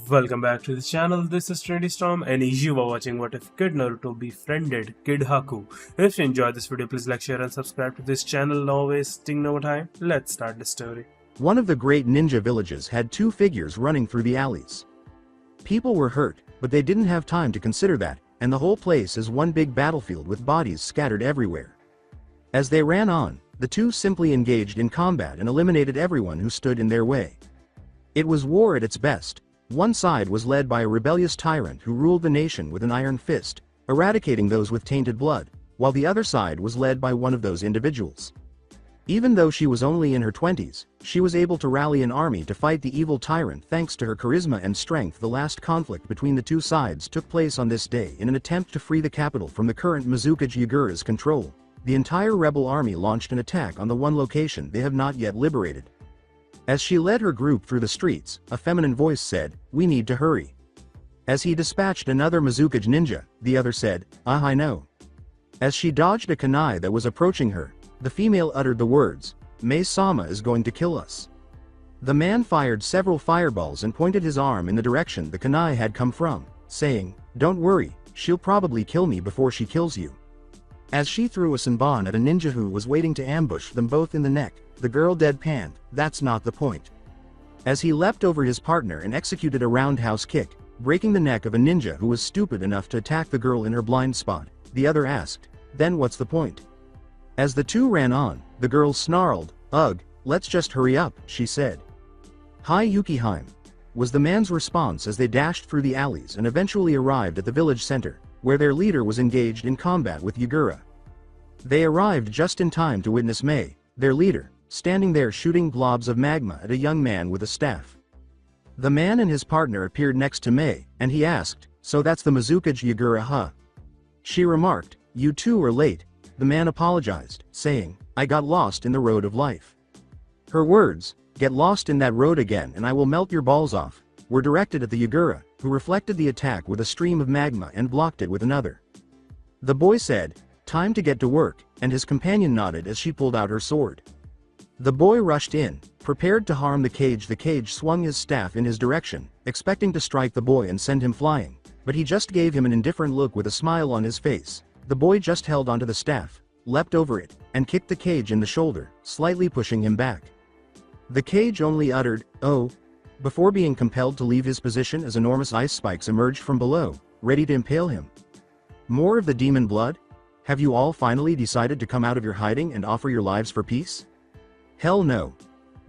Welcome back to the channel. This is Trendy Storm and you are watching What If Kid Naruto Befriended Kid Haku. If you enjoyed this video, please like, share and subscribe to this channel. Now wasting no time, let's start the story. One of the great ninja villages had two figures running through the alleys. People were hurt, but they didn't have time to consider that, and the whole place is one big battlefield with bodies scattered everywhere. As they ran on, the two simply engaged in combat and eliminated everyone who stood in their way. It was war at its best. One side was led by a rebellious tyrant who ruled the nation with an iron fist, eradicating those with tainted blood, while the other side was led by one of those individuals. Even though she was only in her 20s, she was able to rally an army to fight the evil tyrant thanks to her charisma and strength. The last conflict between the two sides took place on this day in an attempt to free the capital from the current Mizukage Yagura's control. The entire rebel army launched an attack on the one location they have not yet liberated. As she led her group through the streets, a feminine voice said, "We need to hurry." As he dispatched another Mizukage ninja, the other said, I know." As she dodged a kunai that was approaching her, the female uttered the words, "Mei-sama is going to kill us." The man fired several fireballs and pointed his arm in the direction the kunai had come from, saying, "Don't worry, she'll probably kill me before she kills you." As she threw a senbon at a ninja who was waiting to ambush them both in the neck, the girl deadpanned, "That's not the point." As he leapt over his partner and executed a roundhouse kick, breaking the neck of a ninja who was stupid enough to attack the girl in her blind spot, the other asked, "Then what's the point?" As the two ran on, the girl snarled, "Ugh, let's just hurry up," she said. "Hi Yukiheim," was the man's response as they dashed through the alleys and eventually arrived at the village center, where their leader was engaged in combat with Yagura. They arrived just in time to witness Mei, their leader, standing there shooting blobs of magma at a young man with a staff. The man and his partner appeared next to Mei, and he asked, "So that's the Mizukage Yagura, huh?" She remarked, "You two are late." The man apologized, saying, "I got lost in the road of life." Her words, "Get lost in that road again and I will melt your balls off," were directed at the Yagura, who reflected the attack with a stream of magma and blocked it with another. The boy said, "Time to get to work," and his companion nodded as she pulled out her sword. The boy rushed in, prepared to harm the cage. The cage swung his staff in his direction, expecting to strike the boy and send him flying, but he just gave him an indifferent look with a smile on his face. The boy just held onto the staff, leapt over it, and kicked the cage in the shoulder, slightly pushing him back. The cage only uttered, "Oh," before being compelled to leave his position as enormous ice spikes emerged from below, ready to impale him. "More of the demon blood? Have you all finally decided to come out of your hiding and offer your lives for peace?" "Hell no."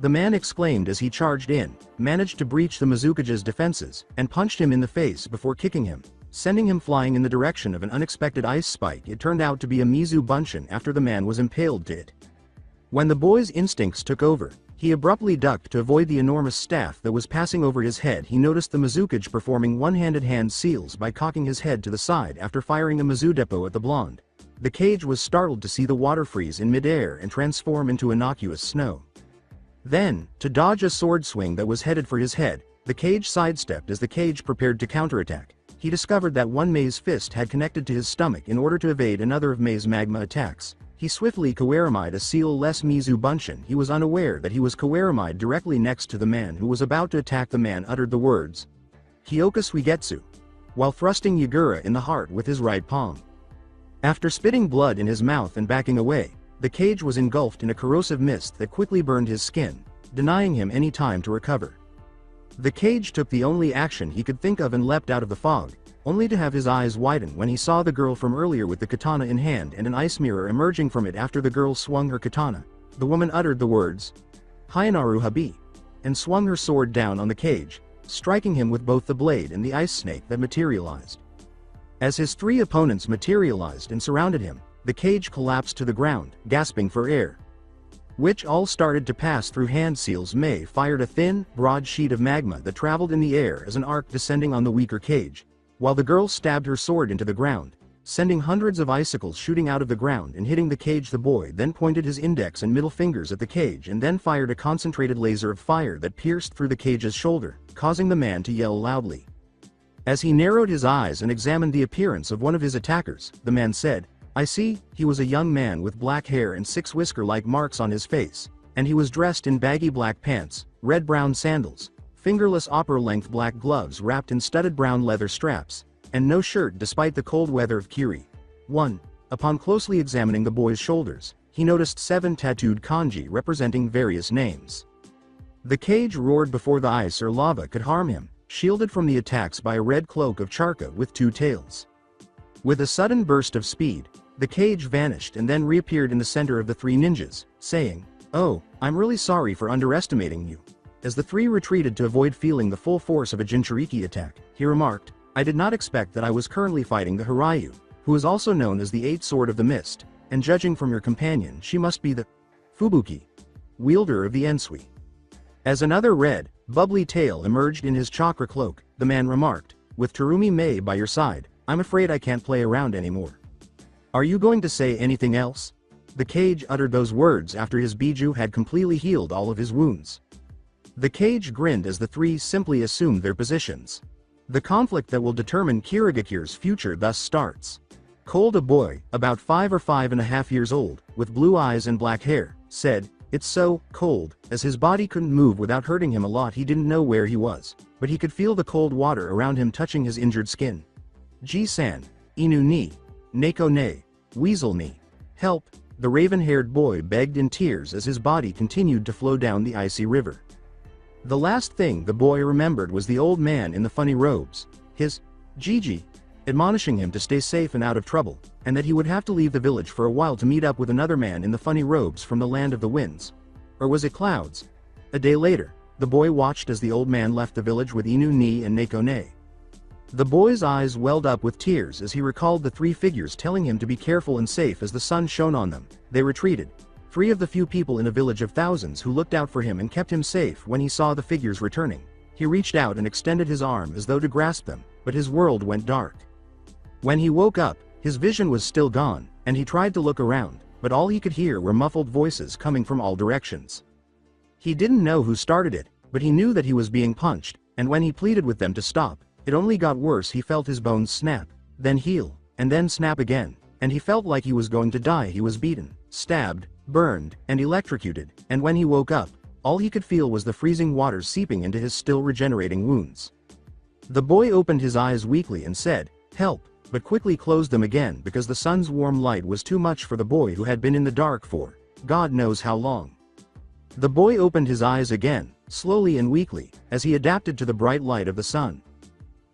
The man exclaimed as he charged in, managed to breach the Mizukage's defenses, and punched him in the face before kicking him, sending him flying in the direction of an unexpected ice spike. It turned out to be a Mizu Bunshin after the man was impaled to it. When the boy's instincts took over, he abruptly ducked to avoid the enormous staff that was passing over his head. He noticed the Mizukage performing one-handed hand seals by cocking his head to the side after firing a Mizudepo at the blonde. The cage was startled to see the water freeze in midair and transform into innocuous snow. Then, to dodge a sword swing that was headed for his head, the cage sidestepped as the cage prepared to counterattack. He discovered that one Mei's fist had connected to his stomach in order to evade another of Mei's magma attacks. He swiftly kawaramied a seal-less Mizu Bunshin. He was unaware that he was kawaramied directly next to the man who was about to attack. The man uttered the words, "Hyoka Suigetsu," while thrusting Yagura in the heart with his right palm. After spitting blood in his mouth and backing away, the cage was engulfed in a corrosive mist that quickly burned his skin, denying him any time to recover. The cage took the only action he could think of and leapt out of the fog, only to have his eyes widen when he saw the girl from earlier with the katana in hand and an ice mirror emerging from it. After the girl swung her katana, the woman uttered the words, "Hayanaru Habi," and swung her sword down on the cage, striking him with both the blade and the ice snake that materialized. As his three opponents materialized and surrounded him, the cage collapsed to the ground, gasping for air. Which all started to pass through hand seals. Mei fired a thin, broad sheet of magma that traveled in the air as an arc descending on the weaker cage, while the girl stabbed her sword into the ground, sending hundreds of icicles shooting out of the ground and hitting the cage. The boy then pointed his index and middle fingers at the cage and then fired a concentrated laser of fire that pierced through the cage's shoulder, causing the man to yell loudly. As he narrowed his eyes and examined the appearance of one of his attackers, the man said, "I see." He was a young man with black hair and 6 whisker-like marks on his face, and he was dressed in baggy black pants, red-brown sandals, fingerless upper-length black gloves wrapped in studded brown leather straps, and no shirt despite the cold weather of Kiri. 1. Upon closely examining the boy's shoulders, he noticed 7 tattooed kanji representing various names. The cage roared before the ice or lava could harm him, shielded from the attacks by a red cloak of charka with 2 tails. With a sudden burst of speed, the cage vanished and then reappeared in the center of the 3 ninjas, saying, "Oh, I'm really sorry for underestimating you." As the 3 retreated to avoid feeling the full force of a Jinchuriki attack, he remarked, "I did not expect that I was currently fighting the Hiryu, who is also known as the 8th Sword of the Mist, and judging from your companion she must be the Fubuki, wielder of the Ensui." As another red, bubbly tail emerged in his chakra cloak, the man remarked, "With Terumi Mei by your side, I'm afraid I can't play around anymore. Are you going to say anything else?" The cage uttered those words after his Biju had completely healed all of his wounds. The cage grinned as the 3 simply assumed their positions. The conflict that will determine Kirigakir's future thus starts. Cold, a boy, about 5 or 5.5 years old, with blue eyes and black hair, said, "It's so cold." As his body couldn't move without hurting him a lot, he didn't know where he was, but he could feel the cold water around him touching his injured skin. "Ji-san, Inu ni, Neko ne, Weasel ni, help," the raven-haired boy begged in tears as his body continued to flow down the icy river. The last thing the boy remembered was the old man in the funny robes, his Gigi, admonishing him to stay safe and out of trouble, and that he would have to leave the village for a while to meet up with another man in the funny robes from the land of the winds. Or was it clouds? A day later, the boy watched as the old man left the village with Inu ni and Neko ne. The boy's eyes welled up with tears as he recalled the 3 figures telling him to be careful and safe as the sun shone on them. They retreated, 3 of the few people in a village of thousands who looked out for him and kept him safe when he saw the figures returning. He reached out and extended his arm as though to grasp them, but his world went dark. When he woke up, his vision was still gone, and he tried to look around, but all he could hear were muffled voices coming from all directions. He didn't know who started it, but he knew that he was being punched, and when he pleaded with them to stop, it only got worse. He felt his bones snap, then heal, and then snap again, and he felt like he was going to die. He was beaten, stabbed, burned, and electrocuted, and when he woke up, all he could feel was the freezing water seeping into his still regenerating wounds. The boy opened his eyes weakly and said, "Help," but quickly closed them again because the sun's warm light was too much for the boy who had been in the dark for God knows how long. The boy opened his eyes again, slowly and weakly, as he adapted to the bright light of the sun.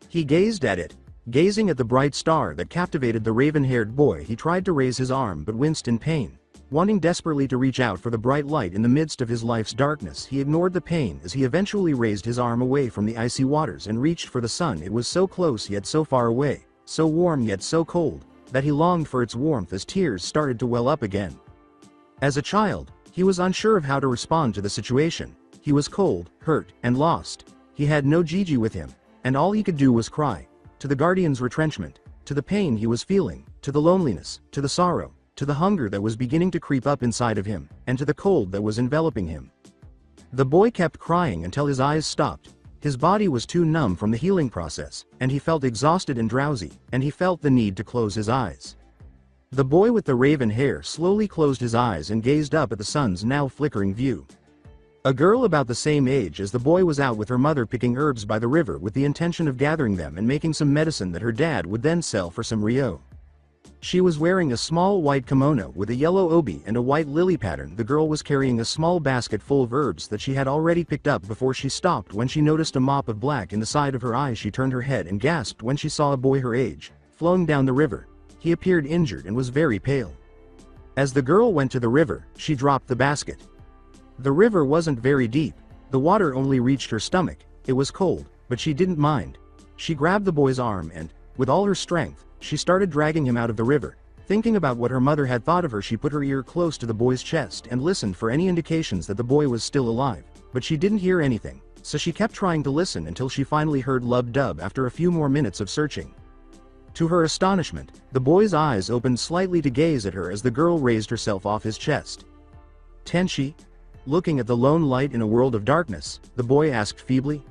He gazed at it, gazing at the bright star that captivated the raven-haired boy. He tried to raise his arm but winced in pain. Wanting desperately to reach out for the bright light in the midst of his life's darkness, he ignored the pain as he eventually raised his arm away from the icy waters and reached for the sun. It was so close yet so far away, so warm yet so cold, that he longed for its warmth as tears started to well up again. As a child, he was unsure of how to respond to the situation. He was cold, hurt, and lost. He had no Gigi with him, and all he could do was cry. To the guardian's retrenchment, to the pain he was feeling, to the loneliness, to the sorrow, to the hunger that was beginning to creep up inside of him, and to the cold that was enveloping him. The boy kept crying until his eyes stopped. His body was too numb from the healing process, and he felt exhausted and drowsy, and he felt the need to close his eyes. The boy with the raven hair slowly closed his eyes and gazed up at the sun's now flickering view. A girl about the same age as the boy was out with her mother picking herbs by the river with the intention of gathering them and making some medicine that her dad would then sell for some ryo. She was wearing a small white kimono with a yellow obi and a white lily pattern. The girl was carrying a small basket full of herbs that she had already picked up before she stopped when she noticed a mop of black in the side of her eye. She turned her head and gasped when she saw a boy her age, flowing down the river. He appeared injured and was very pale. As the girl went to the river, she dropped the basket. The river wasn't very deep. The water only reached her stomach. It was cold, but she didn't mind. She grabbed the boy's arm and, with all her strength, she started dragging him out of the river. Thinking about what her mother had thought of her, she put her ear close to the boy's chest and listened for any indications that the boy was still alive. But she didn't hear anything, so she kept trying to listen until she finally heard lub-dub after a few more minutes of searching. To her astonishment, the boy's eyes opened slightly to gaze at her as the girl raised herself off his chest. "Tenshi?" Looking at the lone light in a world of darkness, the boy asked feebly.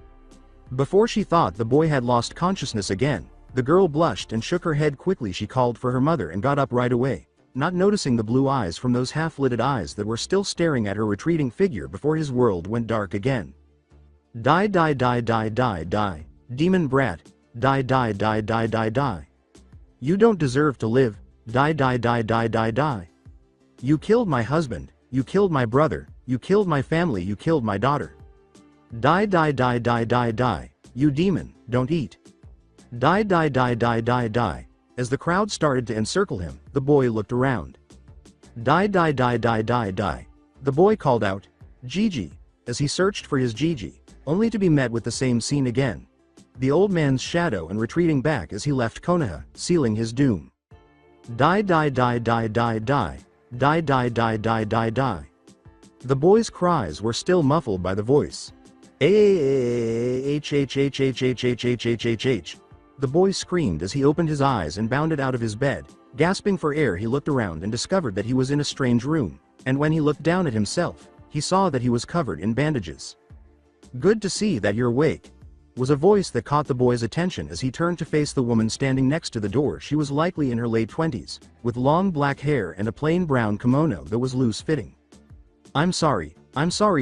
Before she thought the boy had lost consciousness again, the girl blushed and shook her head quickly. She called for her mother and got up right away, not noticing the blue eyes from those half-lidded eyes that were still staring at her retreating figure before his world went dark again. Die die die die die die. Demon brat. Die die die die die die. You don't deserve to live. Die die die die die die. You killed my husband, you killed my brother, you killed my family, you killed my daughter. Die die die die die die. You demon, don't eat. Die die die die die die. As the crowd started to encircle him, the boy looked around. Die die die die die die. The boy called out, Gigi, as he searched for his Gigi, only to be met with the same scene again. The old man's shadow and retreating back as he left Konoha, sealing his doom. Die die die die die die. Die die die die die die. The boy's cries were still muffled by the voice. H. The boy screamed as he opened his eyes and bounded out of his bed. Gasping for air, he looked around and discovered that he was in a strange room, and when he looked down at himself, he saw that he was covered in bandages. Good to see that you're awake, was a voice that caught the boy's attention as he turned to face the woman standing next to the door. She was likely in her late 20s, with long black hair and a plain brown kimono that was loose-fitting. I'm sorry,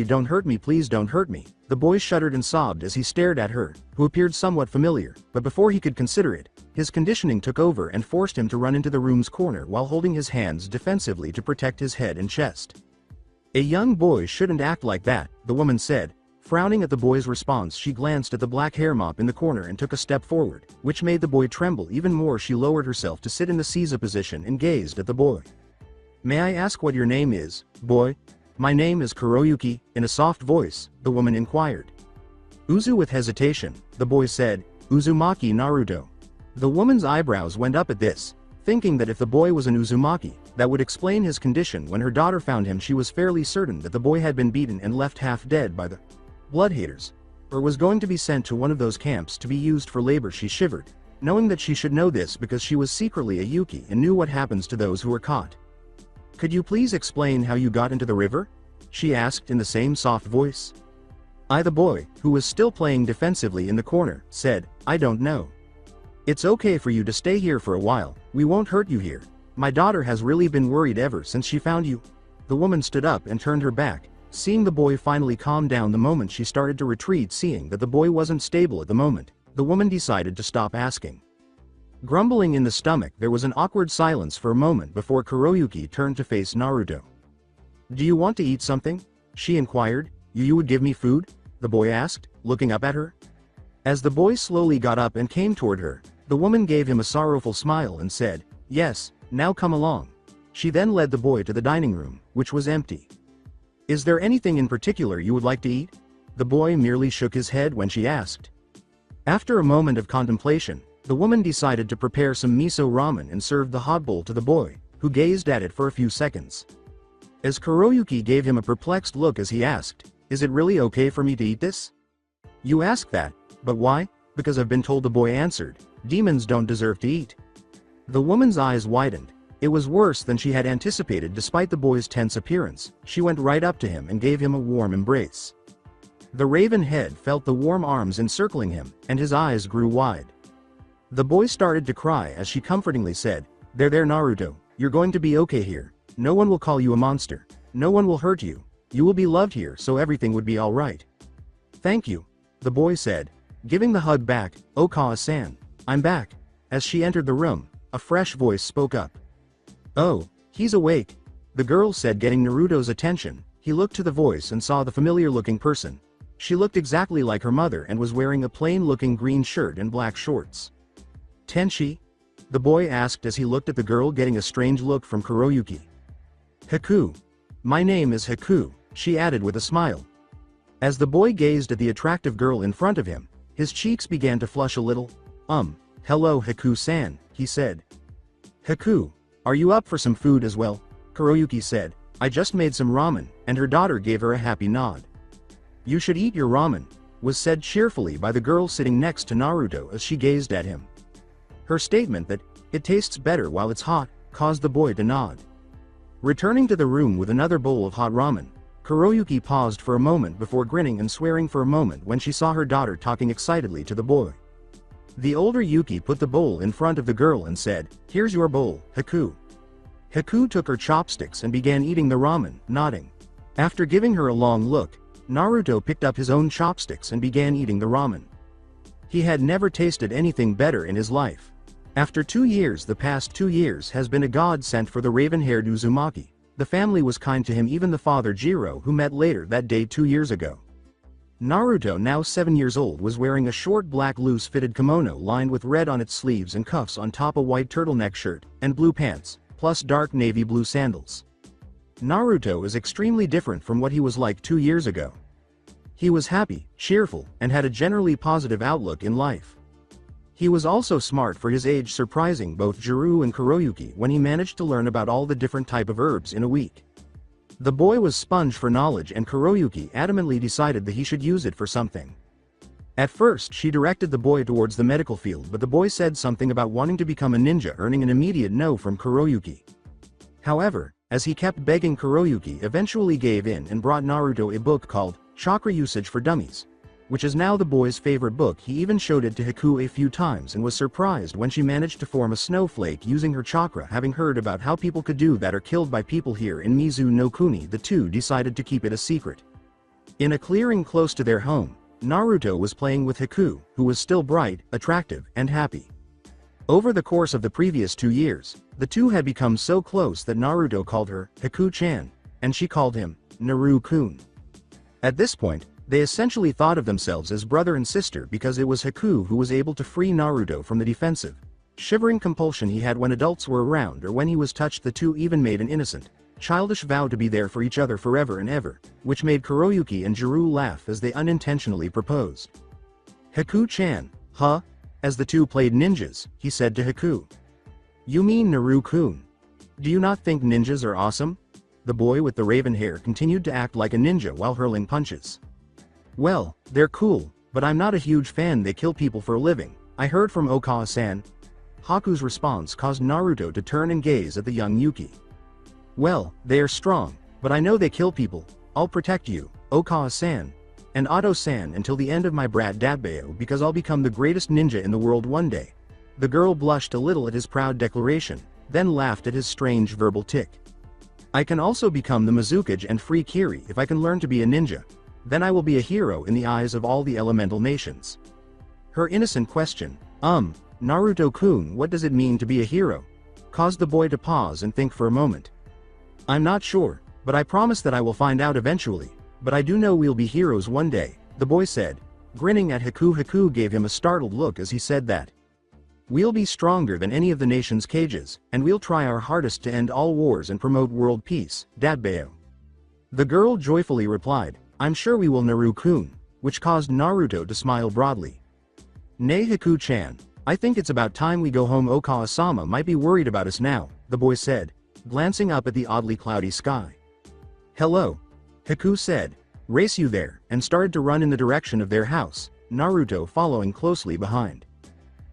don't hurt me, please don't hurt me. The boy shuddered and sobbed as he stared at her, who appeared somewhat familiar, but before he could consider it, his conditioning took over and forced him to run into the room's corner while holding his hands defensively to protect his head and chest. A young boy shouldn't act like that, the woman said. Frowning at the boy's response, she glanced at the black hair mop in the corner and took a step forward, which made the boy tremble even more. She lowered herself to sit in the Caesar position and gazed at the boy. May I ask what your name is, boy? My name is Kuroyuki, in a soft voice, the woman inquired. Uzu with hesitation, the boy said, Uzumaki Naruto. The woman's eyebrows went up at this, thinking that if the boy was an Uzumaki, that would explain his condition. When her daughter found him, she was fairly certain that the boy had been beaten and left half dead by the blood haters, or was going to be sent to one of those camps to be used for labor. She shivered, knowing that she should know this because she was secretly a Yuki and knew what happens to those who are caught. Could you please explain how you got into the river? She asked in the same soft voice. The boy, who was still playing defensively in the corner, said, I don't know. It's okay for you to stay here for a while, we won't hurt you here. My daughter has really been worried ever since she found you. The woman stood up and turned her back, seeing the boy finally calm down the moment she started to retreat. Seeing that the boy wasn't stable at the moment, the woman decided to stop asking. Grumbling in the stomach, there was an awkward silence for a moment before Kuroyuki turned to face Naruto. Do you want to eat something? She inquired. You would give me food? The boy asked, looking up at her. As the boy slowly got up and came toward her, the woman gave him a sorrowful smile and said, Yes, now come along. She then led the boy to the dining room, which was empty. Is there anything in particular you would like to eat? The boy merely shook his head when she asked. After a moment of contemplation, the woman decided to prepare some miso ramen and served the hot bowl to the boy, who gazed at it for a few seconds. As Kuroyuki gave him a perplexed look as he asked, Is it really okay for me to eat this? You ask that, but why? Because I've been told, the boy answered. Demons don't deserve to eat. The woman's eyes widened. It was worse than she had anticipated. Despite the boy's tense appearance, she went right up to him and gave him a warm embrace. The raven head felt the warm arms encircling him, and his eyes grew wide. The boy started to cry as she comfortingly said, There Naruto, you're going to be okay here. No one will call you a monster. No one will hurt you. You will be loved here, so everything would be alright. Thank you, the boy said, giving the hug back. Okawa-san, I'm back. As she entered the room, a fresh voice spoke up. Oh, he's awake, the girl said, getting Naruto's attention. He looked to the voice and saw the familiar-looking person. She looked exactly like her mother and was wearing a plain-looking green shirt and black shorts. Tenshi? The boy asked as he looked at the girl, getting a strange look from Kuroyuki. Haku. My name is Haku, she added with a smile. As the boy gazed at the attractive girl in front of him, his cheeks began to flush a little. Hello Haku-san, he said. Haku, are you up for some food as well? Kuroyuki said. I just made some ramen, and her daughter gave her a happy nod. You should eat your ramen, was said cheerfully by the girl sitting next to Naruto as she gazed at him. Her statement that, it tastes better while it's hot, caused the boy to nod. Returning to the room with another bowl of hot ramen, Kuroyuki paused for a moment before grinning and swearing for a moment when she saw her daughter talking excitedly to the boy. The older Yuki put the bowl in front of the girl and said, Here's your bowl, Haku. Haku took her chopsticks and began eating the ramen, nodding. After giving her a long look, Naruto picked up his own chopsticks and began eating the ramen. He had never tasted anything better in his life. After 2 years, the past 2 years has been a godsend for the raven-haired Uzumaki. The family was kind to him, even the father Jiro, who met later that day 2 years ago. Naruto, now 7 years old, was wearing a short black loose-fitted kimono lined with red on its sleeves and cuffs on top a white turtleneck shirt, and blue pants, plus dark navy blue sandals. Naruto is extremely different from what he was like 2 years ago. He was happy, cheerful, and had a generally positive outlook in life. He was also smart for his age, surprising both Jiro and Kuroyuki when he managed to learn about all the different type of herbs in a week. The boy was sponge for knowledge, and Kuroyuki adamantly decided that he should use it for something. At first she directed the boy towards the medical field, but the boy said something about wanting to become a ninja, earning an immediate no from Kuroyuki. However, as he kept begging, Kuroyuki eventually gave in and brought Naruto a book called Chakra Usage for Dummies, which is now the boy's favorite book. He even showed it to Haku a few times and was surprised when she managed to form a snowflake using her chakra. Having heard about how people could do that or killed by people here in Mizu no Kuni, the two decided to keep it a secret. In a clearing close to their home, Naruto was playing with Haku, who was still bright, attractive, and happy. Over the course of the previous 2 years, the two had become so close that Naruto called her Haku-chan, and she called him Naru-kun. At this point, they essentially thought of themselves as brother and sister because it was Haku who was able to free Naruto from the defensive, shivering compulsion he had when adults were around or when he was touched. The two even made an innocent, childish vow to be there for each other forever and ever, which made Kuroyuki and Jiro laugh as they unintentionally proposed. Haku-chan, huh? As the two played ninjas, he said to Haku. You mean Naru-kun? Do you not think ninjas are awesome? The boy with the raven hair continued to act like a ninja while hurling punches. Well, they're cool, but I'm not a huge fan. They kill people for a living, I heard from Okawa-san. Haku's response caused Naruto to turn and gaze at the young Yuki. Well, they are strong, but I know they kill people. I'll protect you, Okawa-san, and Ado-san until the end of my brat Dabeo, because I'll become the greatest ninja in the world one day. The girl blushed a little at his proud declaration, then laughed at his strange verbal tick. I can also become the Mizukage and free Kiri if I can learn to be a ninja. Then I will be a hero in the eyes of all the elemental nations. Her innocent question, Naruto-kun, what does it mean to be a hero? Caused the boy to pause and think for a moment. I'm not sure, but I promise that I will find out eventually, but I do know we'll be heroes one day, the boy said, grinning at Haku. Haku gave him a startled look as he said that. We'll be stronger than any of the nation's cages, and we'll try our hardest to end all wars and promote world peace, Dabeo. The girl joyfully replied, I'm sure we will, Naru-kun, which caused Naruto to smile broadly. Nay, Haku-chan, I think it's about time we go home. Okawa-sama might be worried about us now, the boy said, glancing up at the oddly cloudy sky. Hello, Haku said, race you there, and started to run in the direction of their house, Naruto following closely behind.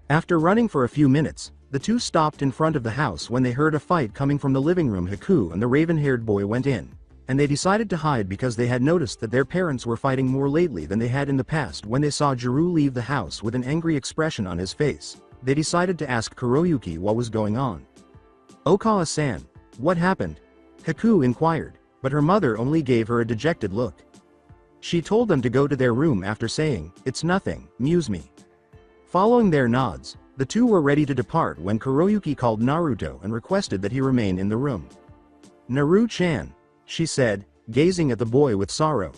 After running for a few minutes, the two stopped in front of the house when they heard a fight coming from the living room. Haku and the raven-haired boy went in, and they decided to hide because they had noticed that their parents were fighting more lately than they had in the past. When they saw Jiro leave the house with an angry expression on his face, they decided to ask Kuroyuki what was going on. Okawa-san, what happened? Haku inquired, but her mother only gave her a dejected look. She told them to go to their room after saying, it's nothing, muse me. Following their nods, the two were ready to depart when Kuroyuki called Naruto and requested that he remain in the room. Naru-chan, she said, gazing at the boy with sorrow.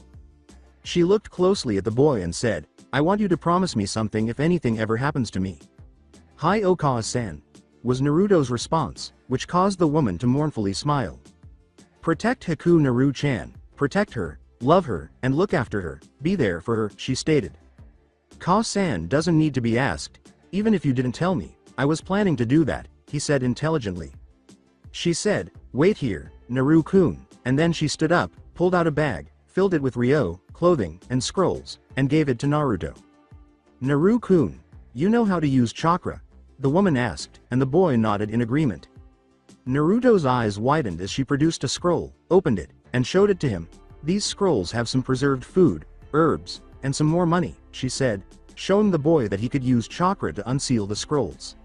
She looked closely at the boy and said, I want you to promise me something if anything ever happens to me. Hi, Okawa-san, was Naruto's response, which caused the woman to mournfully smile. Protect Haku, Naru-chan, protect her, love her, and look after her, be there for her, she stated. Ka-san doesn't need to be asked, even if you didn't tell me, I was planning to do that, he said intelligently. She said, wait here, Naru-kun, and then she stood up, pulled out a bag, filled it with ryo, clothing, and scrolls, and gave it to Naruto. Naru-kun, you know how to use chakra? The woman asked, and the boy nodded in agreement. Naruto's eyes widened as she produced a scroll, opened it, and showed it to him. These scrolls have some preserved food, herbs, and some more money, she said, showing the boy that he could use chakra to unseal the scrolls.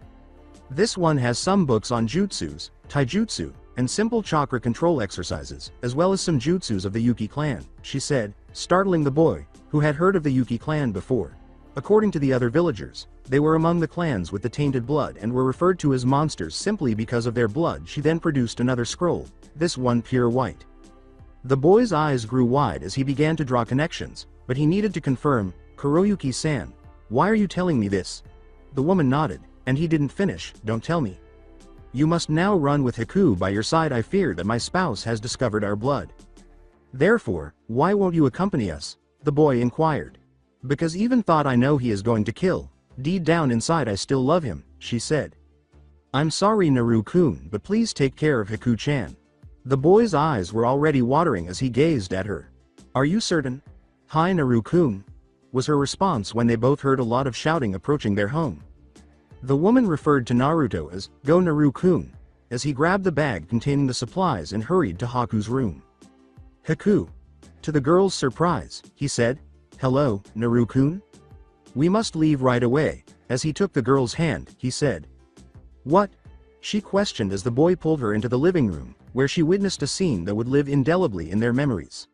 This one has some books on jutsus, taijutsu, and simple chakra control exercises, as well as some jutsus of the Yuki clan, she said, startling the boy, who had heard of the Yuki clan before. According to the other villagers, they were among the clans with the tainted blood and were referred to as monsters simply because of their blood. She then produced another scroll, this one pure white. The boy's eyes grew wide as he began to draw connections, but he needed to confirm, Kuroyuki-san, why are you telling me this? The woman nodded, and he didn't finish, don't tell me. You must now run with Haku by your side. I fear that my spouse has discovered our blood. Therefore, why won't you accompany us? The boy inquired. Because even thought I know he is going to kill. Deep down inside I still love him, she said. I'm sorry Naru-kun, but please take care of Haku-chan. The boy's eyes were already watering as he gazed at her. Are you certain? Hi Naru-kun, was her response when they both heard a lot of shouting approaching their home. The woman referred to Naruto as, Go Naru-kun, as he grabbed the bag containing the supplies and hurried to Haku's room. Haku. To the girl's surprise, he said, Hello, Naru-kun? We must leave right away. As he took the girl's hand, he said. What? She questioned as the boy pulled her into the living room, where she witnessed a scene that would live indelibly in their memories.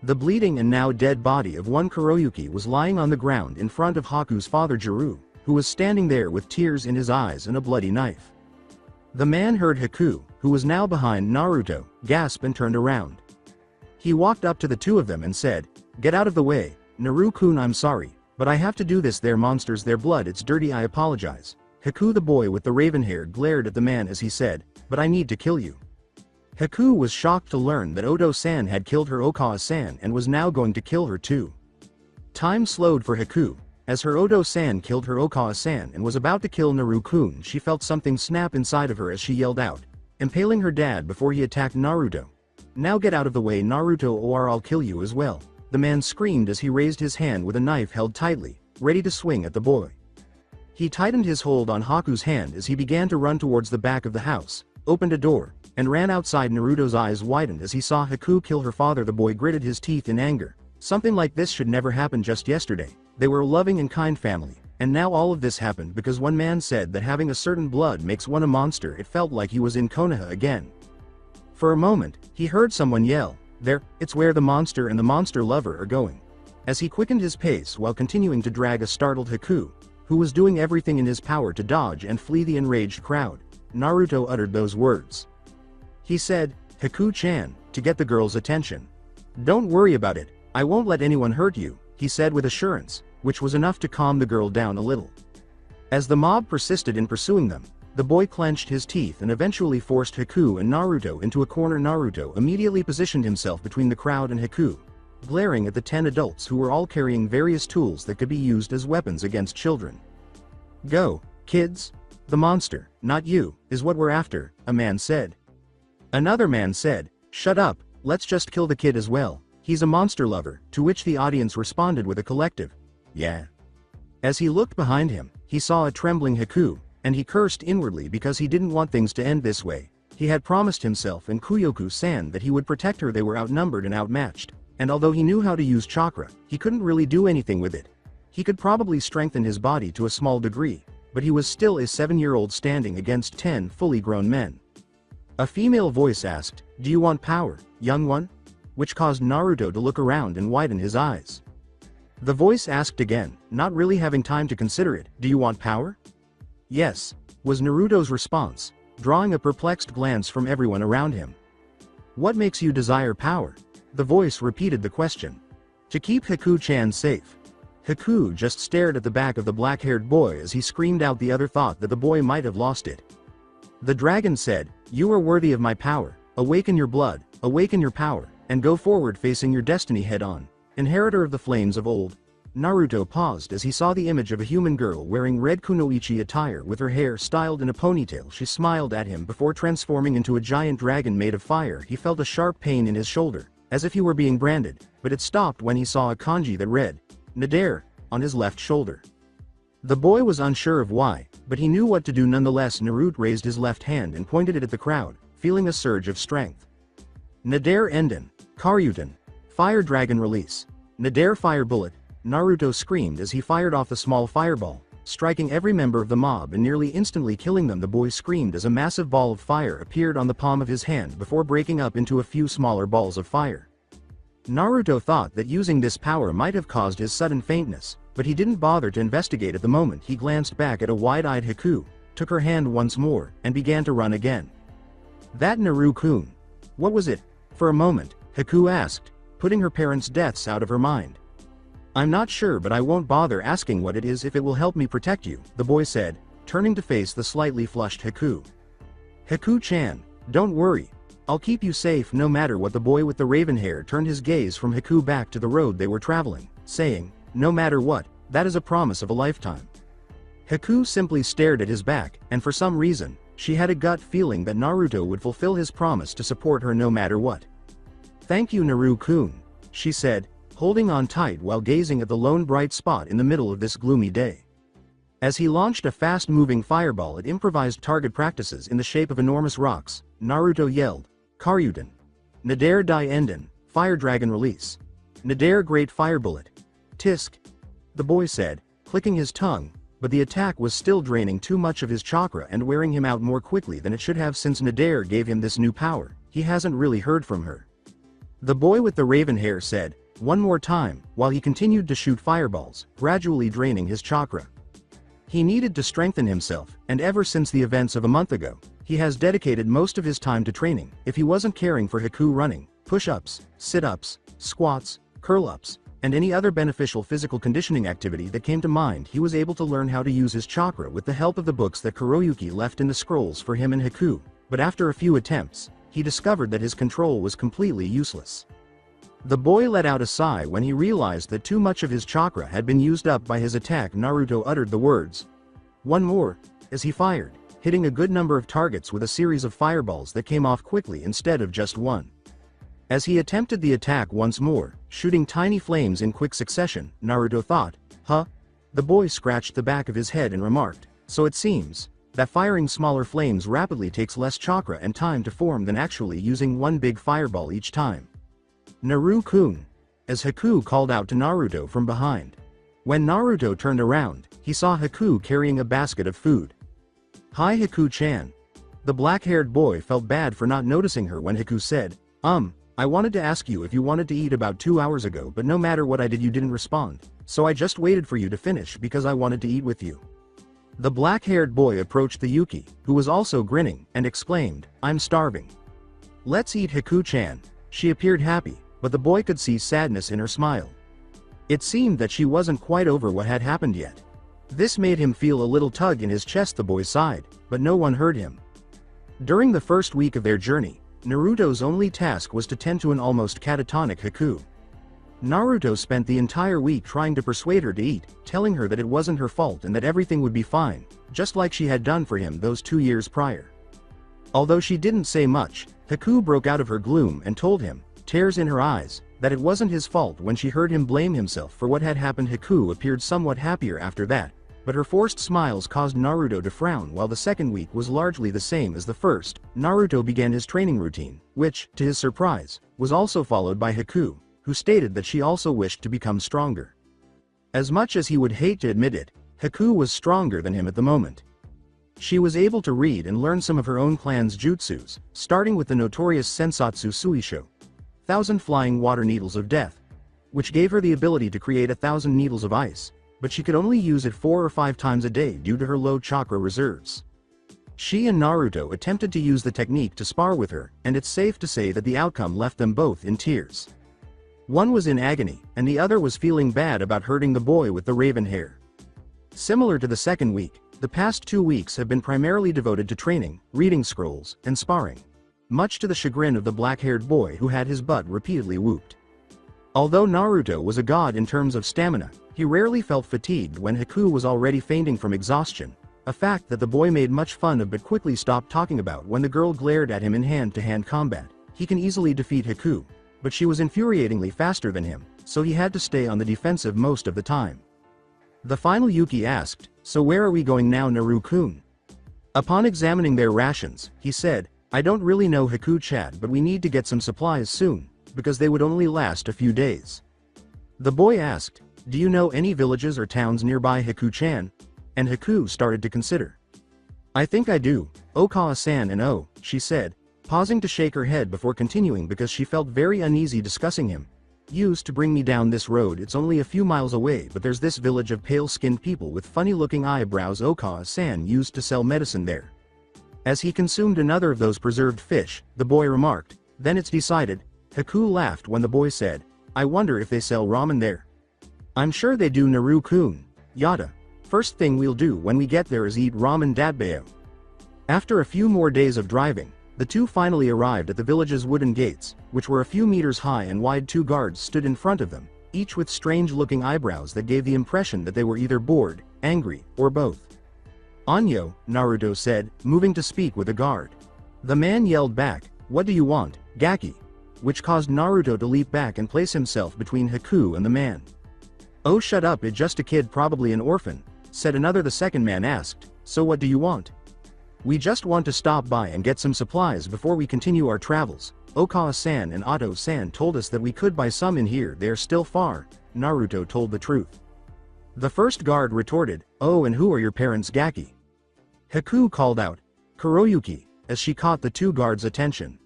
The bleeding and now dead body of one Kuroyuki was lying on the ground in front of Haku's father Jiru, who was standing there with tears in his eyes and a bloody knife. The man heard Haku, who was now behind Naruto, gasp and turned around. He walked up to the two of them and said, Get out of the way, Naru-kun, I'm sorry, but I have to do this. They're monsters, their blood, it's dirty, I apologize. Haku, the boy with the raven hair, glared at the man as he said, But I need to kill you. Haku was shocked to learn that Oto-san had killed her Okawa-san and was now going to kill her too. Time slowed for Haku. As her Oto-san killed her Okawa-san and was about to kill Naru-kun, she felt something snap inside of her as she yelled out, impaling her dad before he attacked Naruto. Now get out of the way Naruto or I'll kill you as well, the man screamed as he raised his hand with a knife held tightly, ready to swing at the boy. He tightened his hold on Haku's hand as he began to run towards the back of the house, opened a door, and ran outside. Naruto's eyes widened as he saw Haku kill her father. The boy gritted his teeth in anger. Something like this should never happen. Just yesterday, they were a loving and kind family, and now all of this happened because one man said that having a certain blood makes one a monster. It felt like he was in Konoha again. For a moment, he heard someone yell, There, it's where the monster and the monster lover are going. As he quickened his pace while continuing to drag a startled Haku, who was doing everything in his power to dodge and flee the enraged crowd, Naruto uttered those words. He said, Haku-chan, to get the girl's attention. Don't worry about it, I won't let anyone hurt you, he said with assurance, which was enough to calm the girl down a little. As the mob persisted in pursuing them, the boy clenched his teeth and eventually forced Haku and Naruto into a corner. Naruto immediately positioned himself between the crowd and Haku, glaring at the 10 adults who were all carrying various tools that could be used as weapons against children. Go, kids. The monster, not you, is what we're after, a man said. Another man said, Shut up, let's just kill the kid as well, he's a monster lover, to which the audience responded with a collective, Yeah. As he looked behind him, he saw a trembling Haku, and he cursed inwardly because he didn't want things to end this way. He had promised himself and Kuyoku-san that he would protect her. They were outnumbered and outmatched, and although he knew how to use chakra, he couldn't really do anything with it. He could probably strengthen his body to a small degree, but he was still a 7-year-old standing against 10 fully grown men. A female voice asked, Do you want power, young one? Which caused Naruto to look around and widen his eyes. The voice asked again, not really having time to consider it, Do you want power? Yes, was Naruto's response, drawing a perplexed glance from everyone around him. What makes you desire power? The voice repeated the question. To keep Haku-chan safe. Haku just stared at the back of the black-haired boy as he screamed out. The other thought that the boy might have lost it. The dragon said, You are worthy of my power, awaken your blood, awaken your power, and go forward facing your destiny head on, inheritor of the flames of old. Naruto paused as he saw the image of a human girl wearing red kunoichi attire with her hair styled in a ponytail. She smiled at him before transforming into a giant dragon made of fire. He felt a sharp pain in his shoulder, as if he were being branded, but it stopped when he saw a kanji that read, Nadare, on his left shoulder. The boy was unsure of why, but he knew what to do nonetheless. Naruto raised his left hand and pointed it at the crowd, feeling a surge of strength. Nadare Enden, Karyutan, Fire Dragon Release, Nadare Fire Bullet. Naruto screamed as he fired off a small fireball, striking every member of the mob and nearly instantly killing them. The boy screamed as a massive ball of fire appeared on the palm of his hand before breaking up into a few smaller balls of fire. Naruto thought that using this power might have caused his sudden faintness, but he didn't bother to investigate at the moment. He glanced back at a wide-eyed Haku, took her hand once more, and began to run again. That Naru-kun. What was it? For a moment, Haku asked, putting her parents' deaths out of her mind. I'm not sure, but I won't bother asking what it is if it will help me protect you, the boy said, turning to face the slightly flushed Haku. Haku-chan, don't worry. I'll keep you safe no matter what. The boy with the raven hair turned his gaze from Haku back to the road they were traveling, saying, no matter what, that is a promise of a lifetime. Haku simply stared at his back, and for some reason, she had a gut feeling that Naruto would fulfill his promise to support her no matter what. Thank you, Naru-kun, she said, holding on tight while gazing at the lone bright spot in the middle of this gloomy day. As he launched a fast-moving fireball at improvised target practices in the shape of enormous rocks, Naruto yelled, Karyuden. Nader Dai Enden, Fire Dragon Release. Nader Great Fire Bullet. Tisk. The boy said, clicking his tongue, but the attack was still draining too much of his chakra and wearing him out more quickly than it should have since Nader gave him this new power. He hasn't really heard from her. The boy with the raven hair said, one more time, while he continued to shoot fireballs, gradually draining his chakra. He needed to strengthen himself, and ever since the events of a month ago, he has dedicated most of his time to training. If he wasn't caring for Haku running, push-ups, sit-ups, squats, curl-ups, and any other beneficial physical conditioning activity that came to mind, he was able to learn how to use his chakra with the help of the books that Kuroyuki left in the scrolls for him and Haku, but after a few attempts, he discovered that his control was completely useless. The boy let out a sigh when he realized that too much of his chakra had been used up by his attack. Naruto uttered the words, one more, as he fired, hitting a good number of targets with a series of fireballs that came off quickly instead of just one. As he attempted the attack once more, shooting tiny flames in quick succession, Naruto thought, huh? The boy scratched the back of his head and remarked, so it seems that firing smaller flames rapidly takes less chakra and time to form than actually using one big fireball each time. Naru-kun, as Haku called out to Naruto from behind. When Naruto turned around, he saw Haku carrying a basket of food. Hi Haku-chan. The black-haired boy felt bad for not noticing her when Haku said, I wanted to ask you if you wanted to eat about 2 hours ago, but no matter what I did you didn't respond, so I just waited for you to finish because I wanted to eat with you. The black-haired boy approached the Yuki, who was also grinning, and exclaimed, I'm starving. Let's eat Haku-chan. She appeared happy, but the boy could see sadness in her smile. It seemed that she wasn't quite over what had happened yet. This made him feel a little tug in his chest. The boy sighed, but no one heard him. During the first week of their journey, Naruto's only task was to tend to an almost catatonic Haku. Naruto spent the entire week trying to persuade her to eat, telling her that it wasn't her fault and that everything would be fine, just like she had done for him those 2 years prior. Although she didn't say much, Haku broke out of her gloom and told him, tears in her eyes, that it wasn't his fault. When she heard him blame himself for what had happened, Haku appeared somewhat happier after that, but her forced smiles caused Naruto to frown. While the second week was largely the same as the first, Naruto began his training routine, which, to his surprise, was also followed by Haku, who stated that she also wished to become stronger. As much as he would hate to admit it, Haku was stronger than him at the moment. She was able to read and learn some of her own clan's jutsus, starting with the notorious Sensatsu Suisho, 1,000 flying water needles of death, which gave her the ability to create 1,000 needles of ice, but she could only use it 4 or 5 times a day due to her low chakra reserves. She and Naruto attempted to use the technique to spar with her, and it's safe to say that the outcome left them both in tears. One was in agony, and the other was feeling bad about hurting the boy with the raven hair. Similar to the second week, the past 2 weeks have been primarily devoted to training, reading scrolls, and sparring, much to the chagrin of the black-haired boy who had his butt repeatedly whooped. Although Naruto was a god in terms of stamina, he rarely felt fatigued when Haku was already fainting from exhaustion, a fact that the boy made much fun of but quickly stopped talking about when the girl glared at him in hand-to-hand combat. He can easily defeat Haku, but she was infuriatingly faster than him, so he had to stay on the defensive most of the time. The final Yuki asked, so where are we going now, Naru-kun? Upon examining their rations, he said, I don't really know Haku-chan, but we need to get some supplies soon, because they would only last a few days. The boy asked, do you know any villages or towns nearby, Haku-chan? And Haku started to consider. I think I do, Okawa-san, and she said, pausing to shake her head before continuing because she felt very uneasy discussing him. used to bring me down this road. It's only a few miles away, but there's this village of pale-skinned people with funny-looking eyebrows. Okawa-san used to sell medicine there. As he consumed another of those preserved fish, the boy remarked, then it's decided. Haku laughed when the boy said, I wonder if they sell ramen there. I'm sure they do. Naru-kun. Yada. First thing we'll do when we get there is eat ramen dadbayo. After a few more days of driving, the two finally arrived at the village's wooden gates, which were a few meters high and wide. Two guards stood in front of them, each with strange-looking eyebrows that gave the impression that they were either bored, angry, or both. Anyo, Naruto said, moving to speak with a guard. The man yelled back, what do you want, Gaki? Which caused Naruto to leap back and place himself between Haku and the man. Oh, shut up, it's just a kid, probably an orphan, said another. The second man asked, so what do you want? We just want to stop by and get some supplies before we continue our travels. Okawa-san and Otto-san told us that we could buy some in here. They're still far. Naruto told the truth. The first guard retorted, oh, and who are your parents, Gaki? Haku called out, Kuroyuki, as she caught the two guards' attention.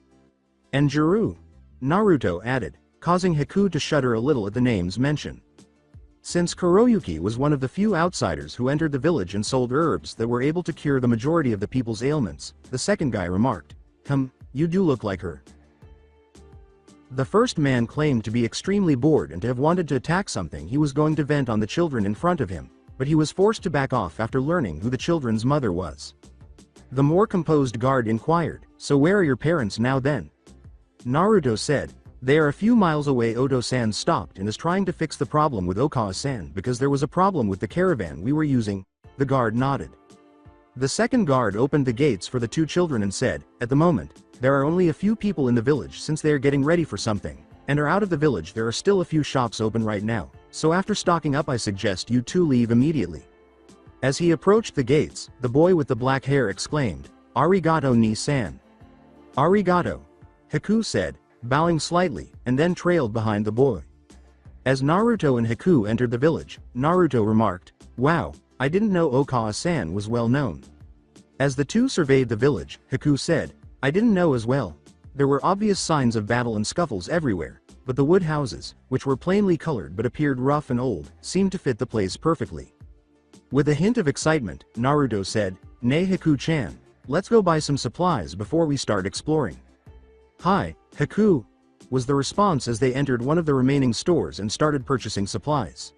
And Juru, Naruto added, causing Haku to shudder a little at the names mentioned. Since Kuroyuki was one of the few outsiders who entered the village and sold herbs that were able to cure the majority of the people's ailments, the second guy remarked, you do look like her. The first man claimed to be extremely bored and to have wanted to attack something he was going to vent on the children in front of him, but he was forced to back off after learning who the children's mother was. The more composed guard inquired, so where are your parents now then? Naruto said, they are a few miles away. Oto-san stopped and is trying to fix the problem with Okawa-san because there was a problem with the caravan we were using. The guard nodded. The second guard opened the gates for the two children and said, at the moment, there are only a few people in the village since they are getting ready for something, and are out of the village. There are still a few shops open right now, so after stocking up I suggest you two leave immediately. As he approached the gates, the boy with the black hair exclaimed, Arigato ni-san. Arigato. Haku said, bowing slightly, and then trailed behind the boy. As Naruto and Haku entered the village, Naruto remarked, wow, I didn't know Okawa-san was well known. As the two surveyed the village, Haku said, I didn't know as well. There were obvious signs of battle and scuffles everywhere, but the wood houses, which were plainly colored but appeared rough and old, seemed to fit the place perfectly. With a hint of excitement, Naruto said, Nay Haku-chan, let's go buy some supplies before we start exploring. Hi, Haku, was the response as they entered one of the remaining stores and started purchasing supplies.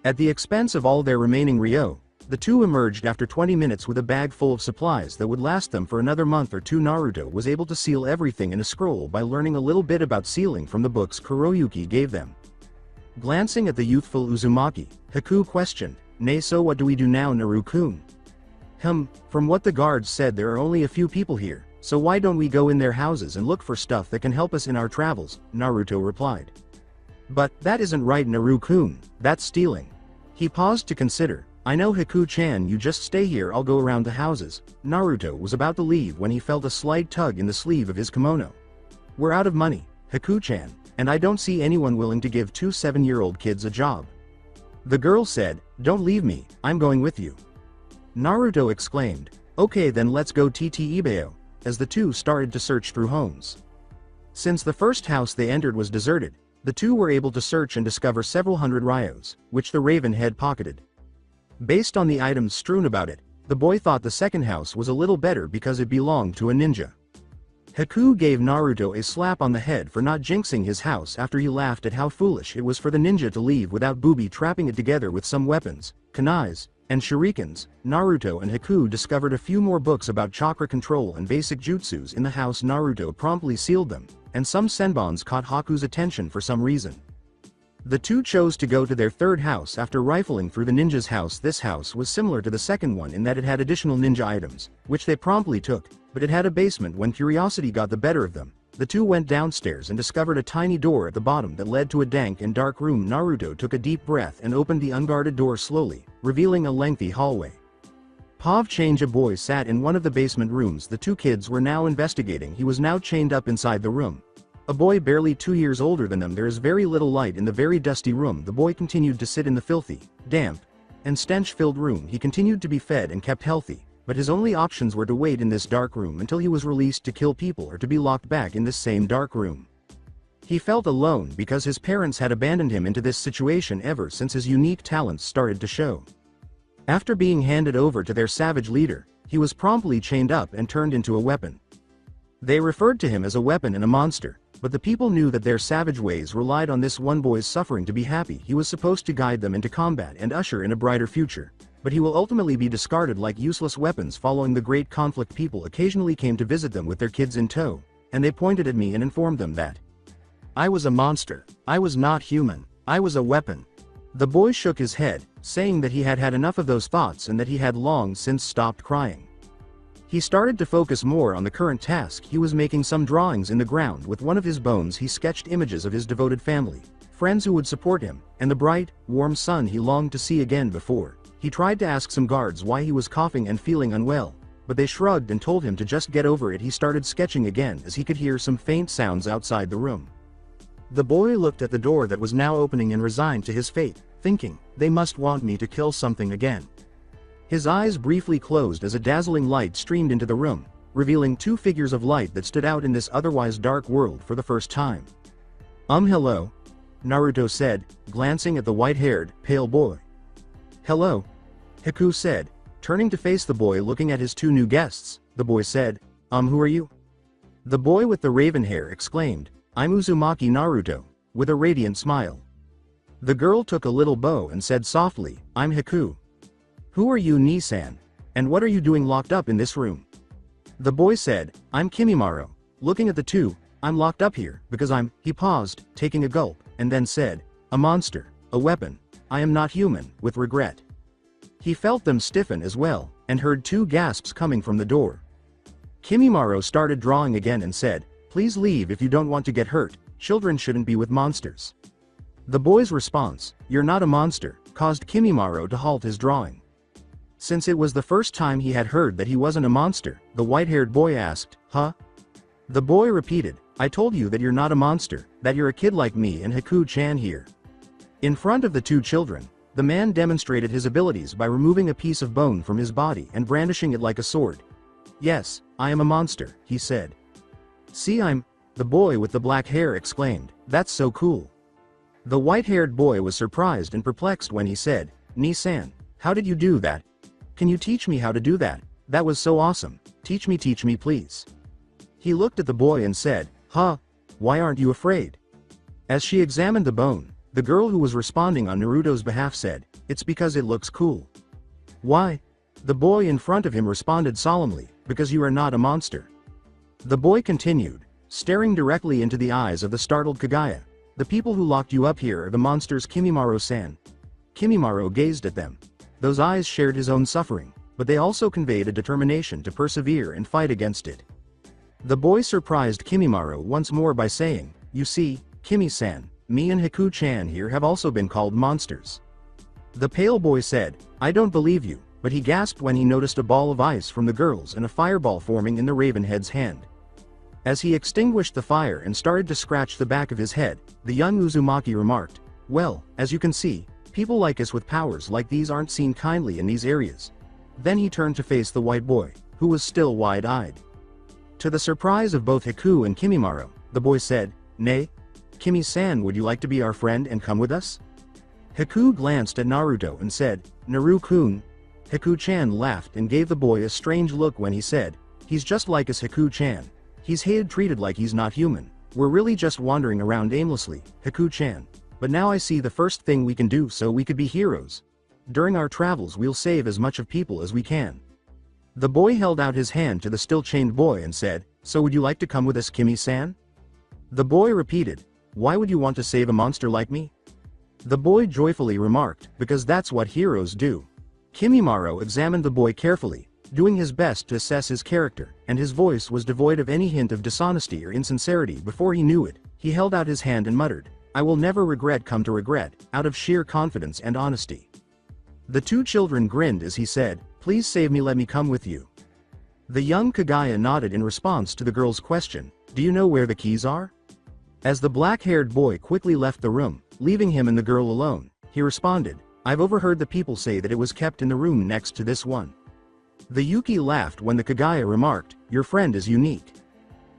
At the expense of all their remaining ryo, the two emerged after 20 minutes with a bag full of supplies that would last them for another month or two. Naruto was able to seal everything in a scroll by learning a little bit about sealing from the books Kuroyuki gave them. Glancing at the youthful Uzumaki, Haku questioned, Nay, so what do we do now, Naru-kun? From what the guards said, there are only a few people here, so why don't we go in their houses and look for stuff that can help us in our travels, Naruto replied. But, that isn't right, Naru-kun, that's stealing. He paused to consider, I know Haku-chan, you just stay here, I'll go around the houses. Naruto was about to leave when he felt a slight tug in the sleeve of his kimono. We're out of money, Haku-chan, and I don't see anyone willing to give two 7-year-old kids a job. The girl said, don't leave me, I'm going with you. Naruto exclaimed, okay then let's go Ibeo, as the two started to search through homes. Since the first house they entered was deserted, the two were able to search and discover several hundred ryos, which the raven had pocketed. Based on the items strewn about it, the boy thought the second house was a little better because it belonged to a ninja. Haku gave Naruto a slap on the head for not jinxing his house after he laughed at how foolish it was for the ninja to leave without booby-trapping it together with some weapons, kunais, and shurikens. Naruto and Haku discovered a few more books about chakra control and basic jutsus in the house. Naruto promptly sealed them, and some senbons caught Haku's attention for some reason. The two chose to go to their third house after rifling through the ninja's house. This house was similar to the second one in that it had additional ninja items, which they promptly took, but it had a basement. When curiosity got the better of them, the two went downstairs and discovered a tiny door at the bottom that led to a dank and dark room. Naruto took a deep breath and opened the unguarded door slowly, revealing a lengthy hallway. Change, a boy, sat in one of the basement rooms the two kids were now investigating. He was now chained up inside the room. A boy barely 2 years older than them. There is very little light in the very dusty room. The boy continued to sit in the filthy, damp, and stench-filled room. He continued to be fed and kept healthy, but his only options were to wait in this dark room until he was released to kill people or to be locked back in this same dark room. He felt alone because his parents had abandoned him into this situation ever since his unique talents started to show. After being handed over to their savage leader, he was promptly chained up and turned into a weapon. They referred to him as a weapon and a monster, but the people knew that their savage ways relied on this one boy's suffering to be happy. He was supposed to guide them into combat and usher in a brighter future, but he will ultimately be discarded like useless weapons. Following the great conflict, people occasionally came to visit them with their kids in tow, and they pointed at me and informed them that I was a monster, I was not human, I was a weapon. The boy shook his head, saying that he had had enough of those thoughts and that he had long since stopped crying. He started to focus more on the current task. He was making some drawings in the ground. With one of his bones he sketched images of his devoted family, friends who would support him, and the bright, warm sun he longed to see again. Before he tried to ask some guards why he was coughing and feeling unwell, but they shrugged and told him to just get over it. He started sketching again as he could hear some faint sounds outside the room. The boy looked at the door that was now opening and resigned to his fate, thinking, they must want me to kill something again. His eyes briefly closed as a dazzling light streamed into the room, revealing two figures of light that stood out in this otherwise dark world for the first time. Hello? Naruto said, glancing at the white-haired, pale boy. Hello? Haku said, turning to face the boy. Looking at his two new guests, the boy said, who are you? The boy with the raven hair exclaimed, I'm Uzumaki Naruto, with a radiant smile. The girl took a little bow and said softly, I'm Haku. Who are you, Nisan? And what are you doing locked up in this room? The boy said, I'm Kimimaro. Looking at the two, I'm locked up here because he paused, taking a gulp, and then said, a monster, a weapon, I am not human, with regret. He felt them stiffen as well, and heard two gasps coming from the door. Kimimaro started drawing again and said, please leave if you don't want to get hurt, children shouldn't be with monsters. The boy's response, you're not a monster, caused Kimimaro to halt his drawing. Since it was the first time he had heard that he wasn't a monster, the white-haired boy asked, huh? The boy repeated, I told you that you're not a monster, that you're a kid like me and Haku-chan here. In front of the two children, the man demonstrated his abilities by removing a piece of bone from his body and brandishing it like a sword. Yes, I am a monster, he said. See, the boy with the black hair exclaimed, that's so cool. The white-haired boy was surprised and perplexed when he said, Nisan, how did you do that? Can you teach me how to do that? That was so awesome. Teach me please. He looked at the boy and said, huh? Why aren't you afraid? As she examined the bone, the girl who was responding on Naruto's behalf said, it's because it looks cool. Why? The boy in front of him responded solemnly, because you are not a monster. The boy continued, staring directly into the eyes of the startled Kaguya. The people who locked you up here are the monsters, Kimimaro-san. Kimimaro gazed at them. Those eyes shared his own suffering, but they also conveyed a determination to persevere and fight against it. The boy surprised Kimimaro once more by saying, you see, Kimi-san, me and Haku-chan here have also been called monsters. The pale boy said, I don't believe you, but he gasped when he noticed a ball of ice from the girls and a fireball forming in the Ravenhead's hand. As he extinguished the fire and started to scratch the back of his head, the young Uzumaki remarked, well, as you can see, people like us with powers like these aren't seen kindly in these areas. Then he turned to face the white boy, who was still wide-eyed. To the surprise of both Haku and Kimimaro, the boy said, Nay? Kimi-san, would you like to be our friend and come with us? Haku glanced at Naruto and said, Naru-kun. Haku-chan laughed and gave the boy a strange look when he said, he's just like us, Haku-chan. He's hated, treated like he's not human. We're really just wandering around aimlessly, Haku-chan. But now I see the first thing we can do so we could be heroes. During our travels we'll save as much of people as we can. The boy held out his hand to the still chained boy and said, so would you like to come with us, Kimi-san? The boy repeated, why would you want to save a monster like me? The boy joyfully remarked, because that's what heroes do. Kimimaro examined the boy carefully, doing his best to assess his character, and his voice was devoid of any hint of dishonesty or insincerity. Before he knew it, he held out his hand and muttered, I will never regret, come to regret, out of sheer confidence and honesty. The two children grinned as he said, please save me, let me come with you. The young Kaguya nodded in response to the girl's question, do you know where the keys are? As the black-haired boy quickly left the room, leaving him and the girl alone, he responded, I've overheard the people say that it was kept in the room next to this one. The Yuki laughed when the Kaguya remarked, your friend is unique.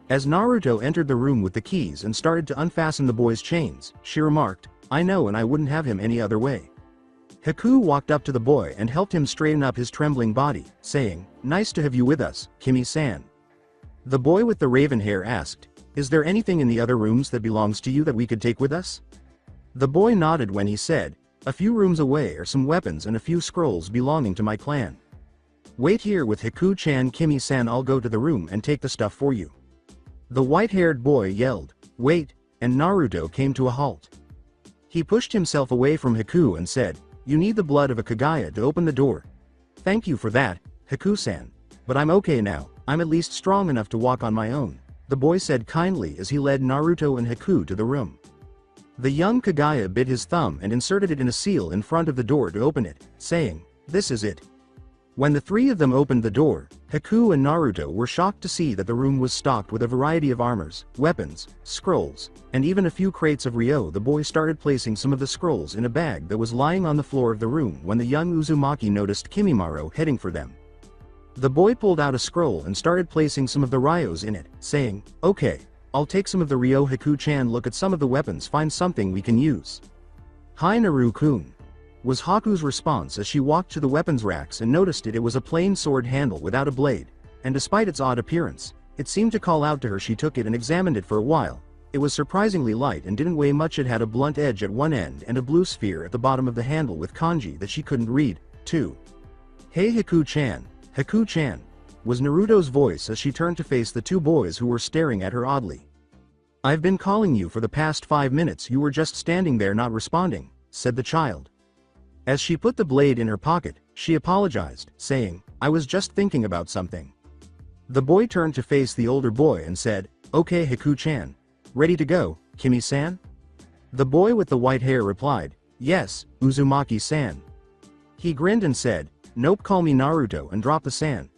As Naruto entered the room with the keys and started to unfasten the boy's chains, she remarked, "I know, and I wouldn't have him any other way." Haku walked up to the boy and helped him straighten up his trembling body, saying, "Nice to have you with us, Kimi-san." The boy with the raven hair asked, "Is there anything in the other rooms that belongs to you that we could take with us?" The boy nodded when he said, "A few rooms away are some weapons and a few scrolls belonging to my clan. Wait here with Haku-chan. Kimi-san, I'll go to the room and take the stuff for you." The white-haired boy yelled, "Wait," and Naruto came to a halt. He pushed himself away from Haku and said, "You need the blood of a Kagaya to open the door." "Thank you for that, Haku-san. But I'm okay now, I'm at least strong enough to walk on my own," the boy said kindly as he led Naruto and Haku to the room. The young Kagaya bit his thumb and inserted it in a seal in front of the door to open it, saying, "This is it." When the three of them opened the door, Haku and Naruto were shocked to see that the room was stocked with a variety of armors, weapons, scrolls, and even a few crates of Ryo. The boy started placing some of the scrolls in a bag that was lying on the floor of the room when the young Uzumaki noticed Kimimaro heading for them. The boy pulled out a scroll and started placing some of the Ryos in it, saying, "Okay, I'll take some of the Ryo." Haku-chan, look at some of the weapons, find something we can use. "Hi Naru-kun," was Haku's response as she walked to the weapons racks and noticed it was a plain sword handle without a blade, and despite its odd appearance, it seemed to call out to her. She took it and examined it for a while. It was surprisingly light and didn't weigh much. It had a blunt edge at one end and a blue sphere at the bottom of the handle with kanji that she couldn't read, too. "Hey Haku-chan, Haku-chan," was Naruto's voice as she turned to face the two boys who were staring at her oddly. "I've been calling you for the past 5 minutes. You were just standing there not responding," said the child. As she put the blade in her pocket, she apologized, saying, "I was just thinking about something." The boy turned to face the older boy and said, "Okay Haku-chan. Ready to go, Kimi-san?" The boy with the white hair replied, "Yes, Uzumaki-san." He grinned and said, "Nope, call me Naruto," and dropped the san.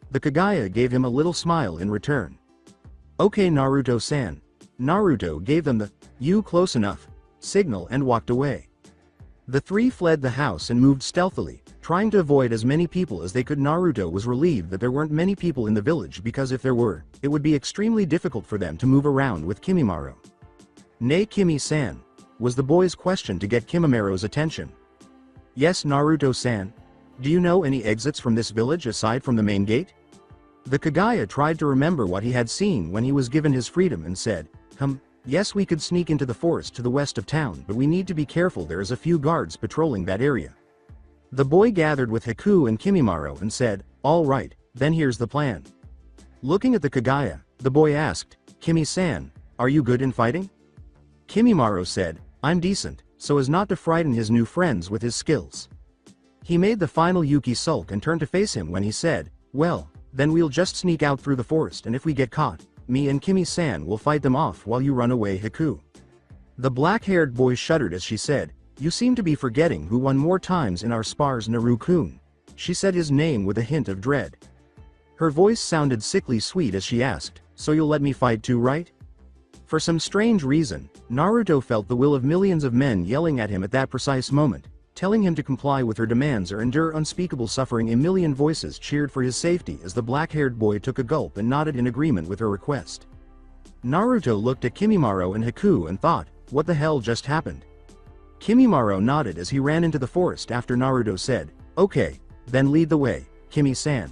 The Kagaya gave him a little smile in return. "Okay Naruto-san." Naruto gave them the "you close enough" signal and walked away. The three fled the house and moved stealthily, trying to avoid as many people as they could. Naruto was relieved that there weren't many people in the village, because if there were, it would be extremely difficult for them to move around with Kimimaro. "Nay Kimi-san," was the boy's question to get Kimimaro's attention. "Yes Naruto-san. Do you know any exits from this village aside from the main gate?" The Kagaya tried to remember what he had seen when he was given his freedom and said, Yes, we could sneak into the forest to the west of town, but we need to be careful. There is a few guards patrolling that area." The boy gathered with Haku and Kimimaro and said, "All right, then here's the plan." Looking at the Kagaya, the boy asked, "Kimi-san, are you good in fighting?" Kimimaro said, "I'm decent, so as not to frighten his new friends with his skills." He made the final Yuki sulk and turned to face him when he said, "Well, then we'll just sneak out through the forest, and if we get caught, me and Kimi-san will fight them off while you run away Haku." The black-haired boy shuddered as she said, "You seem to be forgetting who won more times in our spars." "Naru-kun." She said his name with a hint of dread. Her voice sounded sickly sweet as she asked, "So you'll let me fight too, right?" For some strange reason, Naruto felt the will of millions of men yelling at him at that precise moment, telling him to comply with her demands or endure unspeakable suffering. A million voices cheered for his safety as the black-haired boy took a gulp and nodded in agreement with her request. Naruto looked at Kimimaro and Haku and thought, what the hell just happened? Kimimaro nodded as he ran into the forest after Naruto said, "Okay, then lead the way, Kimi-san."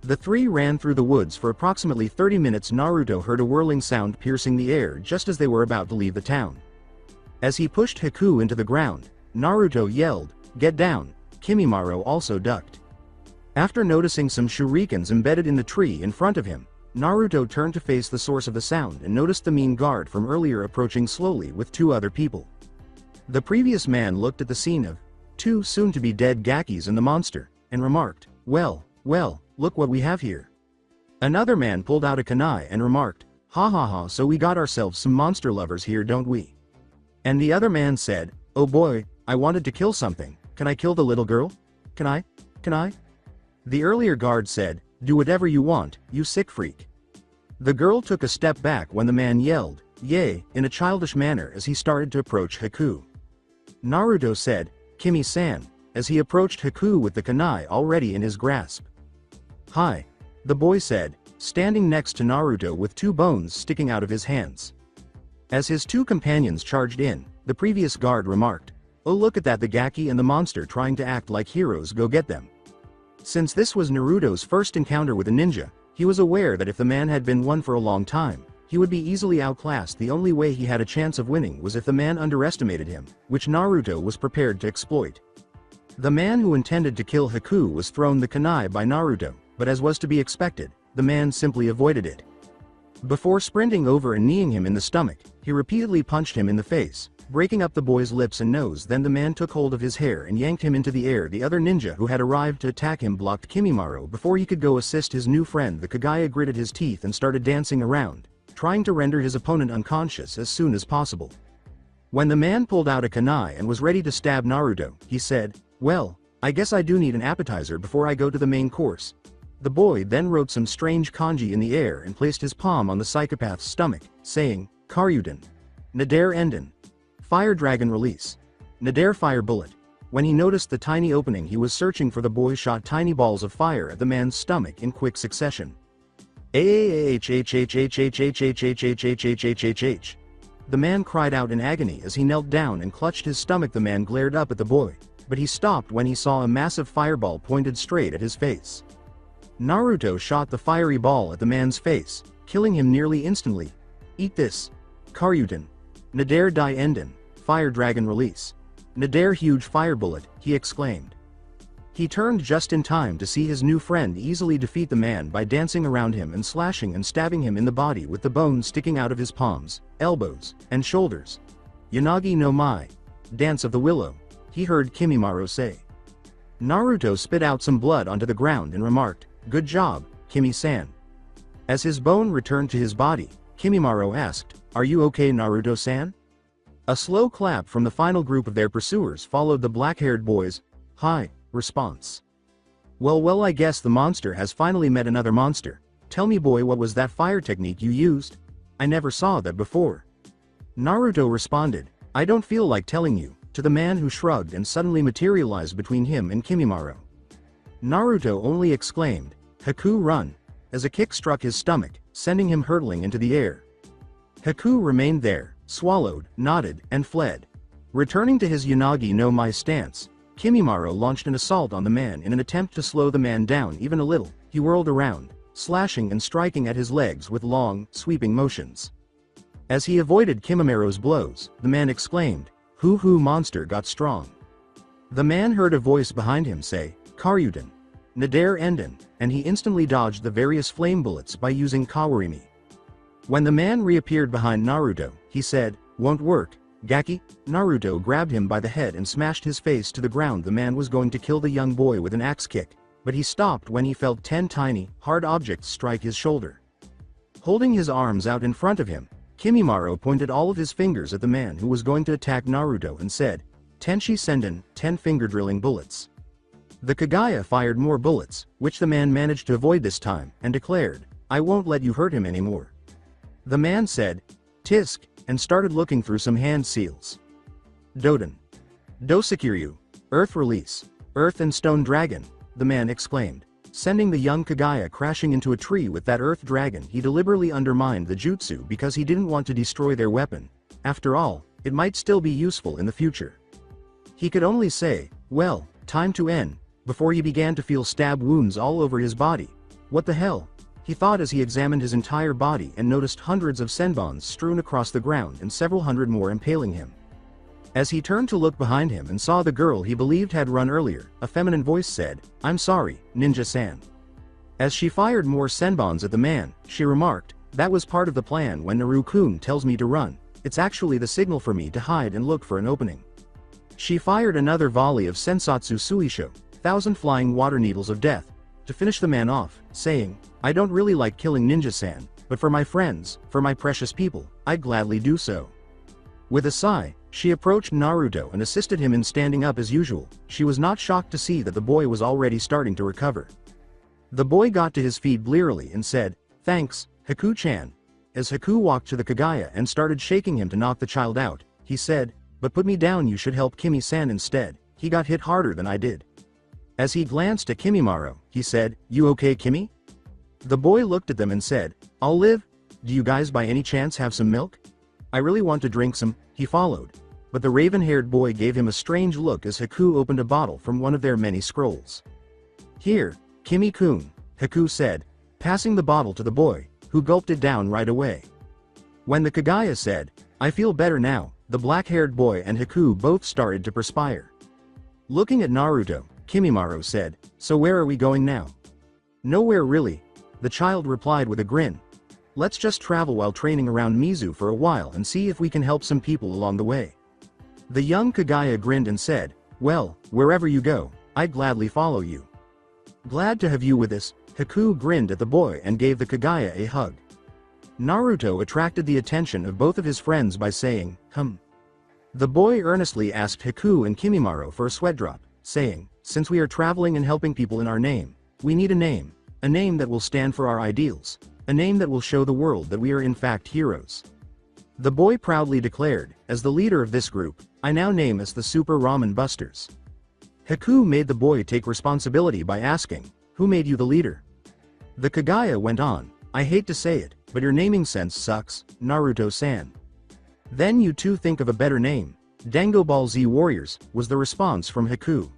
The three ran through the woods for approximately 30 minutes. Naruto heard a whirling sound piercing the air just as they were about to leave the town. As he pushed Haku into the ground, Naruto yelled, "Get down!" Kimimaro also ducked. After noticing some shurikens embedded in the tree in front of him, Naruto turned to face the source of the sound and noticed the mean guard from earlier approaching slowly with 2 other people. The previous man looked at the scene of 2 soon-to-be dead Gakis and the monster, and remarked, well, look what we have here." Another man pulled out a kunai and remarked, "Ha ha ha, so we got ourselves some monster lovers here, don't we?" And the other man said, "Oh boy, I wanted to kill something. Can I kill the little girl? Can I? The earlier guard said, "Do whatever you want, you sick freak." The girl took a step back when the man yelled, "Yay," in a childish manner as he started to approach Haku. Naruto said, "Kimi-san," as he approached Haku with the kunai already in his grasp. "Hi," the boy said, standing next to Naruto with two bones sticking out of his hands. As his two companions charged in, the previous guard remarked, "Oh, look at that, the Gaki and the monster trying to act like heroes, go get them." Since this was Naruto's first encounter with a ninja, he was aware that if the man had been one for a long time, he would be easily outclassed. The only way he had a chance of winning was if the man underestimated him, which Naruto was prepared to exploit. The man who intended to kill Haku was thrown the kunai by Naruto, but as was to be expected, the man simply avoided it. Before sprinting over and kneeing him in the stomach, he repeatedly punched him in the face, breaking up the boy's lips and nose. Then the man took hold of his hair and yanked him into the air. The other ninja who had arrived to attack him blocked Kimimaro before he could go assist his new friend. The Kagaya gritted his teeth and started dancing around, trying to render his opponent unconscious as soon as possible. When the man pulled out a kunai and was ready to stab Naruto, he said, "Well, I guess I do need an appetizer before I go to the main course." The boy then wrote some strange kanji in the air and placed his palm on the psychopath's stomach, saying, "Karyuden. Nader Enden. Fire Dragon Release. Nader Fire Bullet." When he noticed the tiny opening he was searching for, the boy shot tiny balls of fire at the man's stomach in quick succession. The man cried out in agony as he knelt down and clutched his stomach. The man glared up at the boy, but he stopped when he saw a massive fireball pointed straight at his face. Naruto shot the fiery ball at the man's face, killing him nearly instantly. "Eat this. Karyuden. Nader Dai Enden. Fire Dragon Release. Nader Huge Fire Bullet," he exclaimed. He turned just in time to see his new friend easily defeat the man by dancing around him and slashing and stabbing him in the body with the bones sticking out of his palms, elbows, and shoulders. "Yanagi no Mai. Dance of the Willow," he heard Kimimaro say. Naruto spit out some blood onto the ground and remarked, "Good job, Kimi-san." As his bone returned to his body, Kimimaro asked, "Are you okay, Naruto-san?" A slow clap from the final group of their pursuers followed the black-haired boy's "Hi" response. Well, I guess the monster has finally met another monster. Tell me, boy, what was that fire technique you used? I never saw that before." Naruto responded, "I don't feel like telling you," to the man who shrugged and suddenly materialized between him and Kimimaro. Naruto only exclaimed, "Haku, run," as a kick struck his stomach, sending him hurtling into the air. Haku remained there, swallowed, nodded, and fled. Returning to his Yanagi no Mai stance, Kimimaro launched an assault on the man. In an attempt to slow the man down even a little, he whirled around, slashing and striking at his legs with long, sweeping motions. As he avoided Kimimaro's blows, the man exclaimed, "Hoo monster got strong." The man heard a voice behind him say, "Karyuden. Nader Enden," and he instantly dodged the various flame bullets by using Kawarimi. When the man reappeared behind Naruto, he said, "Won't work, Gaki." Naruto grabbed him by the head and smashed his face to the ground. The man was going to kill the young boy with an axe kick, but he stopped when he felt 10 tiny, hard objects strike his shoulder. Holding his arms out in front of him, Kimimaro pointed all of his fingers at the man who was going to attack Naruto and said, "Tenshi Senden, 10 finger drilling bullets." The Kagaya fired more bullets, which the man managed to avoid this time, and declared, "I won't let you hurt him anymore." The man said, "Tisk," and started looking through some hand seals. "Doden. Dosakiryu. Earth Release. Earth and Stone Dragon," the man exclaimed, sending the young Kagaya crashing into a tree with that earth dragon. He deliberately undermined the jutsu because he didn't want to destroy their weapon. After all, it might still be useful in the future. He could only say, "Well, time to end," before he began to feel stab wounds all over his body. "What the hell?" he thought as he examined his entire body and noticed hundreds of senbons strewn across the ground and several hundred more impaling him. As he turned to look behind him and saw the girl he believed had run earlier, a feminine voice said, "I'm sorry, Ninja-san." As she fired more senbons at the man, she remarked, "That was part of the plan. When Naru-kun tells me to run, it's actually the signal for me to hide and look for an opening." She fired another volley of Sensatsu Suisho, 1,000 flying water needles of death, to finish the man off, saying, "I don't really like killing Ninja-san, but for my friends, for my precious people, I'd gladly do so." With a sigh, she approached Naruto and assisted him in standing up as usual. She was not shocked to see that the boy was already starting to recover. The boy got to his feet blearily and said, "Thanks, Haku-chan." As Haku walked to the Kagaya and started shaking him to knock the child out, he said, "But put me down, you should help Kimi-san instead. He got hit harder than I did." As he glanced at Kimimaro, he said, "You okay, Kimi?" The boy looked at them and said, "I'll live. Do you guys by any chance have some milk? I really want to drink some." He followed. But the raven-haired boy gave him a strange look as Haku opened a bottle from one of their many scrolls. "Here, Kimi-kun," Haku said, passing the bottle to the boy, who gulped it down right away. When the Kaguya said, "I feel better now," the black-haired boy and Haku both started to perspire. Looking at Naruto, Kimimaro said, "So where are we going now?" "Nowhere really," the child replied with a grin. "Let's just travel while training around Mizu for a while and see if we can help some people along the way." The young Kaguya grinned and said, "Well, wherever you go, I'd gladly follow you." "Glad to have you with us," Haku grinned at the boy and gave the Kaguya a hug. Naruto attracted the attention of both of his friends by saying, The boy earnestly asked Haku and Kimimaro for a sweat drop, saying, "Since we are traveling and helping people in our name, we need a name that will stand for our ideals, a name that will show the world that we are in fact heroes." The boy proudly declared, "As the leader of this group, I now name us the Super Ramen Busters." Haku made the boy take responsibility by asking, "Who made you the leader?" The Kaguya went on, "I hate to say it, but your naming sense sucks, Naruto-san." "Then you two think of a better name. Dango Ball Z Warriors," was the response from Haku.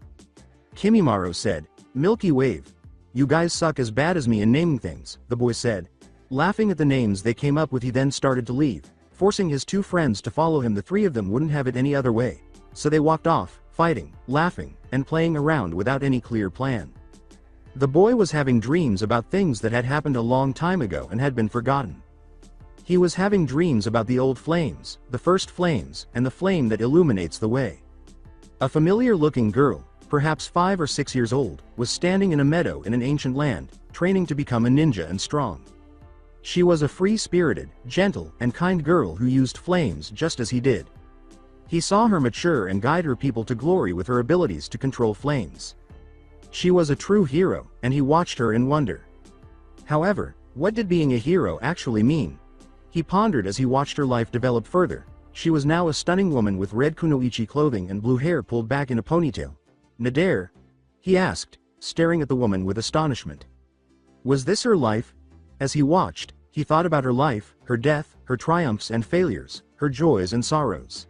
Kimimaro said, "Milky Wave. You guys suck as bad as me in naming things," the boy said. Laughing at the names they came up with, he then started to leave, forcing his two friends to follow him. The three of them wouldn't have it any other way, so they walked off, fighting, laughing, and playing around without any clear plan. The boy was having dreams about things that had happened a long time ago and had been forgotten. He was having dreams about the old flames, the first flames, and the flame that illuminates the way. A familiar-looking girl, perhaps 5 or 6 years old, was standing in a meadow in an ancient land, training to become a ninja and strong. She was a free-spirited, gentle, and kind girl who used flames just as he did. He saw her mature and guide her people to glory with her abilities to control flames. She was a true hero, and he watched her in wonder. However, what did being a hero actually mean? He pondered as he watched her life develop further. She was now a stunning woman with red kunoichi clothing and blue hair pulled back in a ponytail. "Nadare?" he asked, staring at the woman with astonishment. Was this her life? As he watched, he thought about her life, her death, her triumphs and failures, her joys and sorrows.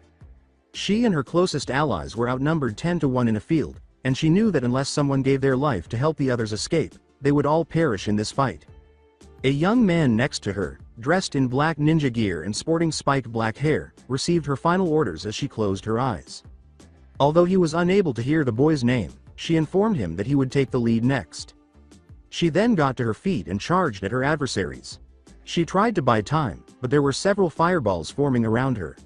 She and her closest allies were outnumbered 10 to 1 in a field, and she knew that unless someone gave their life to help the others escape, they would all perish in this fight. A young man next to her, dressed in black ninja gear and sporting spiked black hair, received her final orders as she closed her eyes. Although he was unable to hear the boy's name, she informed him that he would take the lead next. She then got to her feet and charged at her adversaries. She tried to buy time, but there were several fireballs forming around her.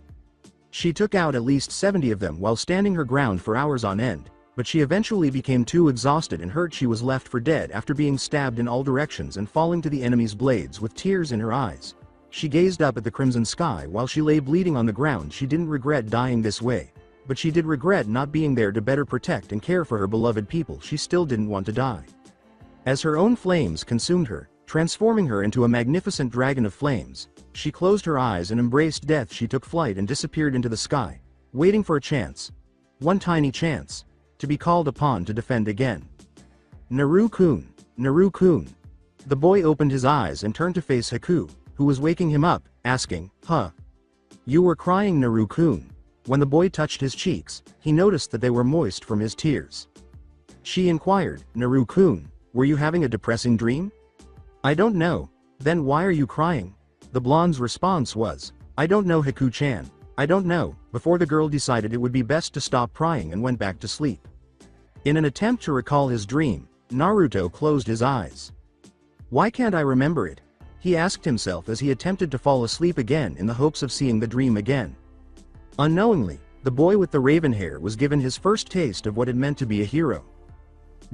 She took out at least 70 of them while standing her ground for hours on end, but she eventually became too exhausted and hurt. She was left for dead after being stabbed in all directions and falling to the enemy's blades with tears in her eyes. She gazed up at the crimson sky while she lay bleeding on the ground. She didn't regret dying this way, but she did regret not being there to better protect and care for her beloved people. She still didn't want to die. As her own flames consumed her, transforming her into a magnificent dragon of flames, she closed her eyes and embraced death. She took flight and disappeared into the sky, waiting for a chance. One tiny chance, to be called upon to defend again. "Naru-kun, Naru-kun." The boy opened his eyes and turned to face Haku, who was waking him up, asking, "Huh? You were crying, Naru-kun." When the boy touched his cheeks, he noticed that they were moist from his tears. She inquired, "Naru-kun, were you having a depressing dream?" "I don't know." "Then why are you crying?" The blonde's response was, "I don't know, Haku-chan. I don't know." Before the girl decided it would be best to stop crying and went back to sleep. In an attempt to recall his dream, Naruto closed his eyes. "Why can't I remember it?" he asked himself as he attempted to fall asleep again in the hopes of seeing the dream again. Unknowingly, the boy with the raven hair was given his first taste of what it meant to be a hero.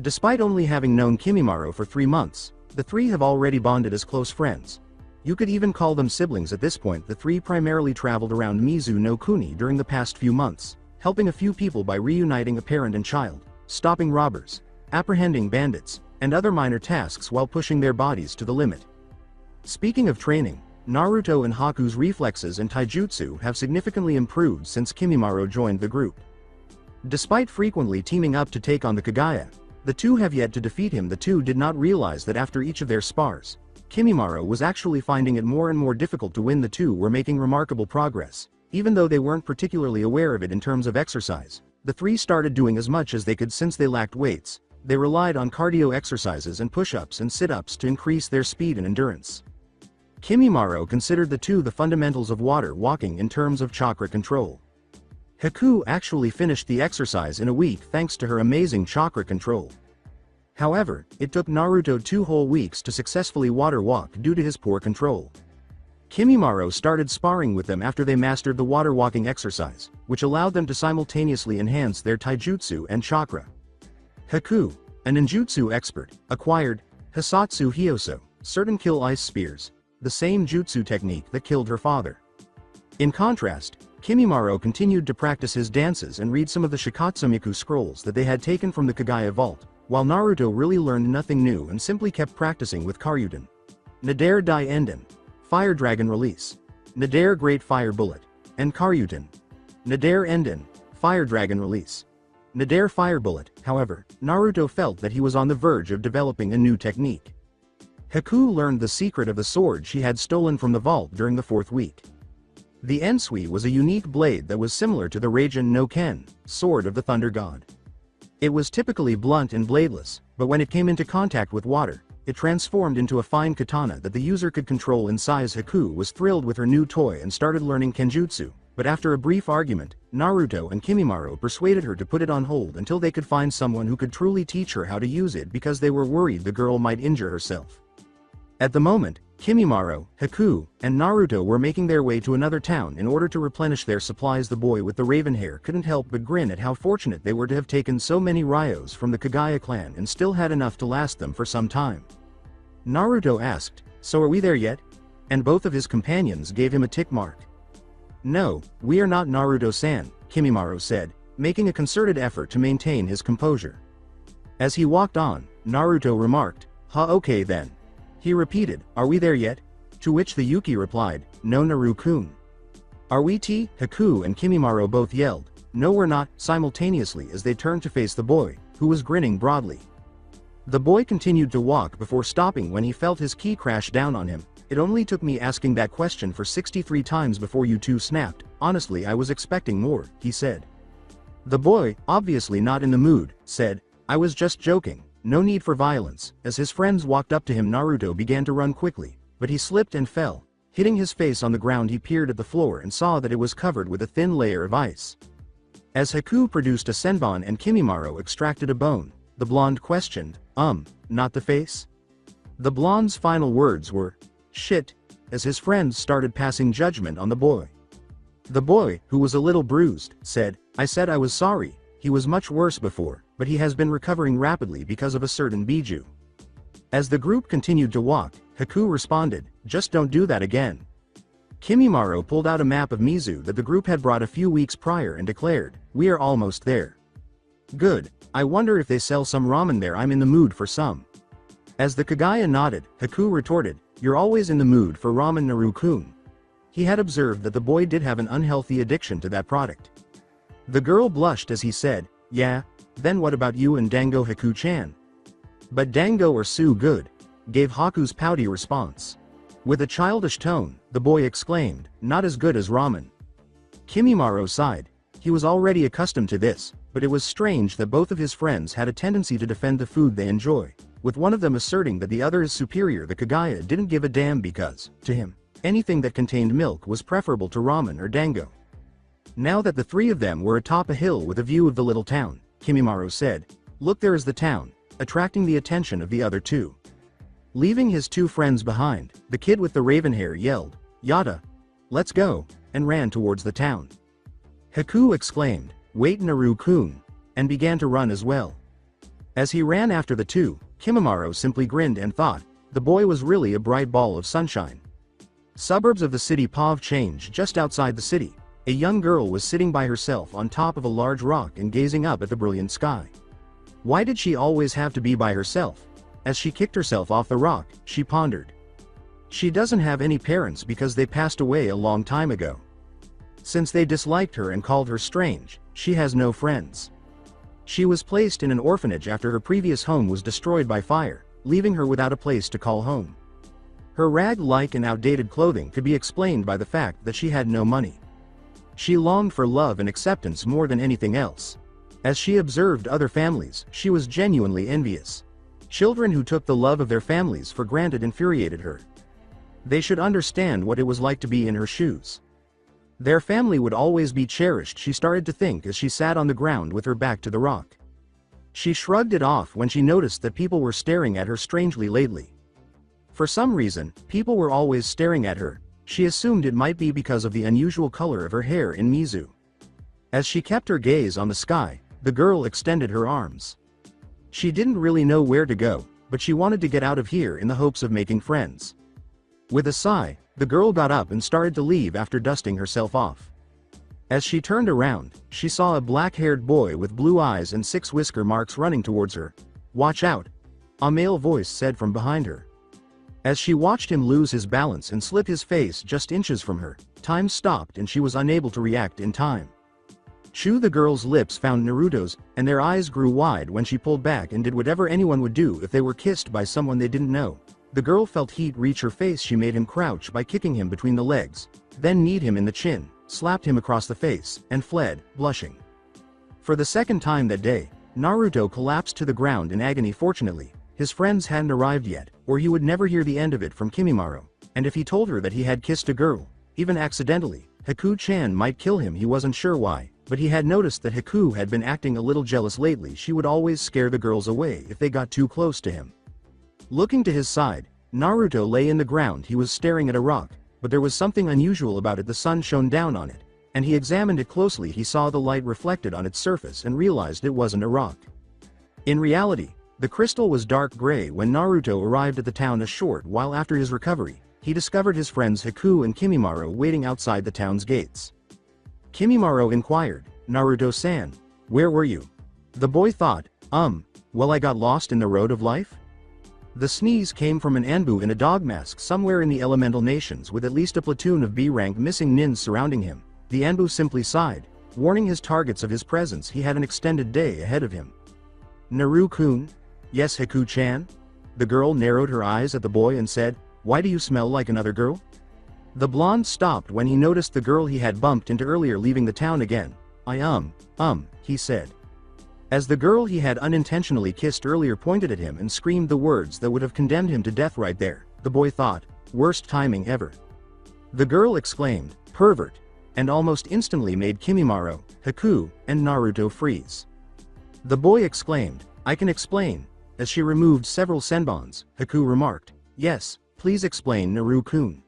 Despite only having known Kimimaro for 3 months, the three have already bonded as close friends. You could even call them siblings at this point. The three primarily traveled around Mizu no Kuni during the past few months, helping a few people by reuniting a parent and child, stopping robbers, apprehending bandits, and other minor tasks while pushing their bodies to the limit. Speaking of training, Naruto and Haku's reflexes and taijutsu have significantly improved since Kimimaro joined the group. Despite frequently teaming up to take on the Kaguya, the two have yet to defeat him. The two did not realize that after each of their spars, Kimimaro was actually finding it more and more difficult to win. The two were making remarkable progress. Even though they weren't particularly aware of it in terms of exercise, the three started doing as much as they could since they lacked weights. They relied on cardio exercises and push-ups and sit-ups to increase their speed and endurance. Kimimaro considered the two the fundamentals of water walking in terms of chakra control. Haku actually finished the exercise in a week thanks to her amazing chakra control. However, it took Naruto 2 whole weeks to successfully water walk due to his poor control. Kimimaro started sparring with them after they mastered the water walking exercise, which allowed them to simultaneously enhance their taijutsu and chakra. Haku, a ninjutsu expert, acquired Hisatsu Hyoso, certain kill ice spears, the same jutsu technique that killed her father. In contrast, Kimimaro continued to practice his dances and read some of the Shikatsumiku scrolls that they had taken from the Kagaya vault, while Naruto really learned nothing new and simply kept practicing with Karyudan. Nadare Dai Enden, Fire Dragon Release, Nadare Great Fire Bullet, and Karyudan. Nadare Enden, Fire Dragon Release. Nadare Fire Bullet. However, Naruto felt that he was on the verge of developing a new technique. Haku learned the secret of the sword she had stolen from the vault during the 4th week. The Ensui was a unique blade that was similar to the Raijin no Ken, Sword of the Thunder God. It was typically blunt and bladeless, but when it came into contact with water, it transformed into a fine katana that the user could control in size. Haku was thrilled with her new toy and started learning kenjutsu, but after a brief argument, Naruto and Kimimaro persuaded her to put it on hold until they could find someone who could truly teach her how to use it because they were worried the girl might injure herself. At the moment, Kimimaro, Haku, and Naruto were making their way to another town in order to replenish their supplies. The boy with the raven hair couldn't help but grin at how fortunate they were to have taken so many Ryos from the Kagaya clan and still had enough to last them for some time. Naruto asked, "So are we there yet?" And both of his companions gave him a tick mark. "No, we are not, Naruto-san," Kimimaro said, making a concerted effort to maintain his composure. As he walked on, Naruto remarked, "Okay then." He repeated, "Are we there yet?" To which the Yuki replied, "No, Naru-kun." "Are we t?" Haku and Kimimaro both yelled, "No, we're not," simultaneously as they turned to face the boy, who was grinning broadly. The boy continued to walk before stopping when he felt his key crash down on him. "It only took me asking that question for 63 times before you two snapped. Honestly, I was expecting more," he said. The boy, obviously not in the mood, said, "I was just joking. No need for violence." As his friends walked up to him, Naruto began to run quickly, but he slipped and fell. Hitting his face on the ground, he peered at the floor and saw that it was covered with a thin layer of ice. As Haku produced a senbon and Kimimaro extracted a bone, the blonde questioned, not the face?" The blonde's final words were, "Shit," as his friends started passing judgment on the boy. The boy, who was a little bruised, said, "I said I was sorry. He was much worse before, but he has been recovering rapidly because of a certain biju." As the group continued to walk, Haku responded, "Just don't do that again." Kimimaro pulled out a map of Mizu that the group had brought a few weeks prior and declared, "We are almost there." "Good. I wonder if they sell some ramen there. I'm in the mood for some." As the Kagaya nodded, Haku retorted, "You're always in the mood for ramen, Naru-kun." He had observed that the boy did have an unhealthy addiction to that product. The girl blushed as he said, "Yeah, then what about you and Dango, Haku-chan?" "But Dango are so good," gave Haku's pouty response. With a childish tone, the boy exclaimed, "Not as good as ramen." Kimimaro sighed. He was already accustomed to this, but it was strange that both of his friends had a tendency to defend the food they enjoy, with one of them asserting that the other is superior. The Kagaya didn't give a damn because, to him, anything that contained milk was preferable to ramen or dango. Now that the three of them were atop a hill with a view of the little town, Kimimaro said, "Look, there is the town," attracting the attention of the other two. Leaving his two friends behind, the kid with the raven hair yelled, "Yada! Let's go!" and ran towards the town. Haku exclaimed, "Wait, Naru-kun," and began to run as well. As he ran after the two, Kimimaro simply grinned and thought, the boy was really a bright ball of sunshine. Suburbs of the city. Pav changed. Just outside the city, a young girl was sitting by herself on top of a large rock and gazing up at the brilliant sky. Why did she always have to be by herself? As she kicked herself off the rock, she pondered. She doesn't have any parents because they passed away a long time ago. Since they disliked her and called her strange, she has no friends. She was placed in an orphanage after her previous home was destroyed by fire, leaving her without a place to call home. Her rag-like and outdated clothing could be explained by the fact that she had no money. She longed for love and acceptance more than anything else. As she observed other families, she was genuinely envious. Children who took the love of their families for granted infuriated her. They should understand what it was like to be in her shoes. Their family would always be cherished, she started to think as she sat on the ground with her back to the rock. She shrugged it off when she noticed that people were staring at her strangely lately. For some reason, people were always staring at her. She assumed it might be because of the unusual color of her hair in Mizu. As she kept her gaze on the sky, the girl extended her arms. She didn't really know where to go, but she wanted to get out of here in the hopes of making friends. With a sigh, the girl got up and started to leave after dusting herself off. As she turned around, she saw a black-haired boy with blue eyes and 6 whisker marks running towards her. "Watch out!" a male voice said from behind her. As she watched him lose his balance and slip his face just inches from her, time stopped and she was unable to react in time. The girl's lips found Naruto's, and their eyes grew wide when she pulled back and did whatever anyone would do if they were kissed by someone they didn't know. The girl felt heat reach her face. She made him crouch by kicking him between the legs, then kneed him in the chin, slapped him across the face, and fled, blushing. For the second time that day, Naruto collapsed to the ground in agony. Fortunately, his friends hadn't arrived yet, or he would never hear the end of it from Kimimaro, and if he told her that he had kissed a girl, even accidentally, Haku-chan might kill him. He wasn't sure why, but he had noticed that Haku had been acting a little jealous lately. She would always scare the girls away if they got too close to him. Looking to his side, Naruto lay in the ground. He was staring at a rock, but there was something unusual about it. The sun shone down on it, and he examined it closely. He saw the light reflected on its surface and realized it wasn't a rock. In reality, the crystal was dark gray. When Naruto arrived at the town a short while after his recovery, he discovered his friends Haku and Kimimaro waiting outside the town's gates. Kimimaro inquired, "Naruto-san, where were you?" The boy thought, well, I got lost in the road of life?" The sneeze came from an Anbu in a dog mask somewhere in the elemental nations with at least a platoon of B-rank missing nins surrounding him. The Anbu simply sighed, warning his targets of his presence. He had an extended day ahead of him. "Naru-kun?" "Yes, Haku-chan?" The girl narrowed her eyes at the boy and said, "Why do you smell like another girl?" The blonde stopped when he noticed the girl he had bumped into earlier leaving the town again. He said. As the girl he had unintentionally kissed earlier pointed at him and screamed the words that would have condemned him to death right there, the boy thought, worst timing ever. The girl exclaimed, "Pervert," and almost instantly made Kimimaro, Haku, and Naruto freeze. The boy exclaimed, "I can explain." As she removed several senbons, Haku remarked, "Yes, please explain, Naru-kun."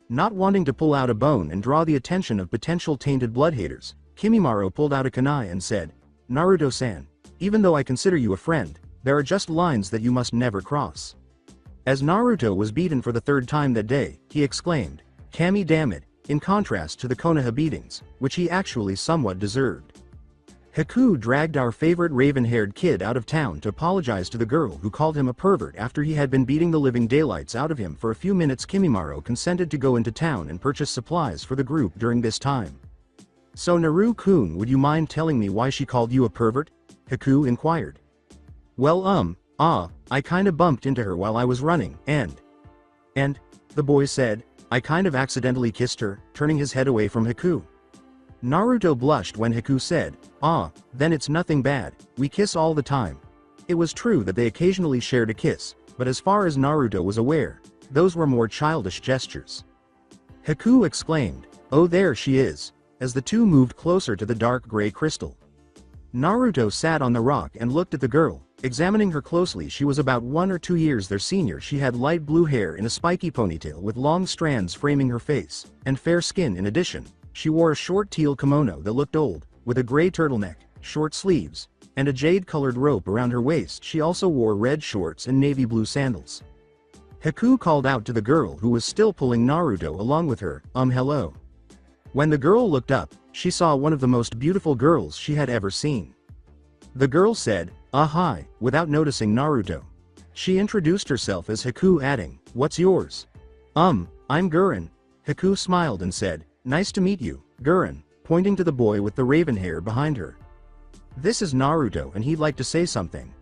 Not wanting to pull out a bone and draw the attention of potential tainted blood haters, Kimimaro pulled out a kunai and said, "Naruto-san, even though I consider you a friend, there are just lines that you must never cross." As Naruto was beaten for the 3rd time that day, he exclaimed, "Kami damn it," in contrast to the Konoha beatings, which he actually somewhat deserved. Haku dragged our favorite raven-haired kid out of town to apologize to the girl who called him a pervert after he had been beating the living daylights out of him for a few minutes. Kimimaro consented to go into town and purchase supplies for the group during this time. "So Naru-kun, would you mind telling me why she called you a pervert?" Haku inquired. "Well, I kinda bumped into her while I was running, and, the boy said, "I kind of accidentally kissed her," turning his head away from Haku. Naruto blushed when Haku said, "Then it's nothing bad, we kiss all the time." It was true that they occasionally shared a kiss, but as far as Naruto was aware, those were more childish gestures. Haku exclaimed, "Oh, there she is," as the two moved closer to the dark gray crystal. Naruto sat on the rock and looked at the girl, examining her closely. She was about 1 or 2 years their senior. She had light blue hair in a spiky ponytail with long strands framing her face, and fair skin in addition. She wore a short teal kimono that looked old, with a gray turtleneck, short sleeves, and a jade-colored rope around her waist. She also wore red shorts and navy blue sandals. Haku called out to the girl who was still pulling Naruto along with her, hello. When the girl looked up, she saw one of the most beautiful girls she had ever seen. The girl said, hi, without noticing Naruto. She introduced herself as Haku, adding, "What's yours?" I'm Gurren." Haku smiled and said, "Nice to meet you, Gurren," pointing to the boy with the raven hair behind her. "This is Naruto and he'd like to say something."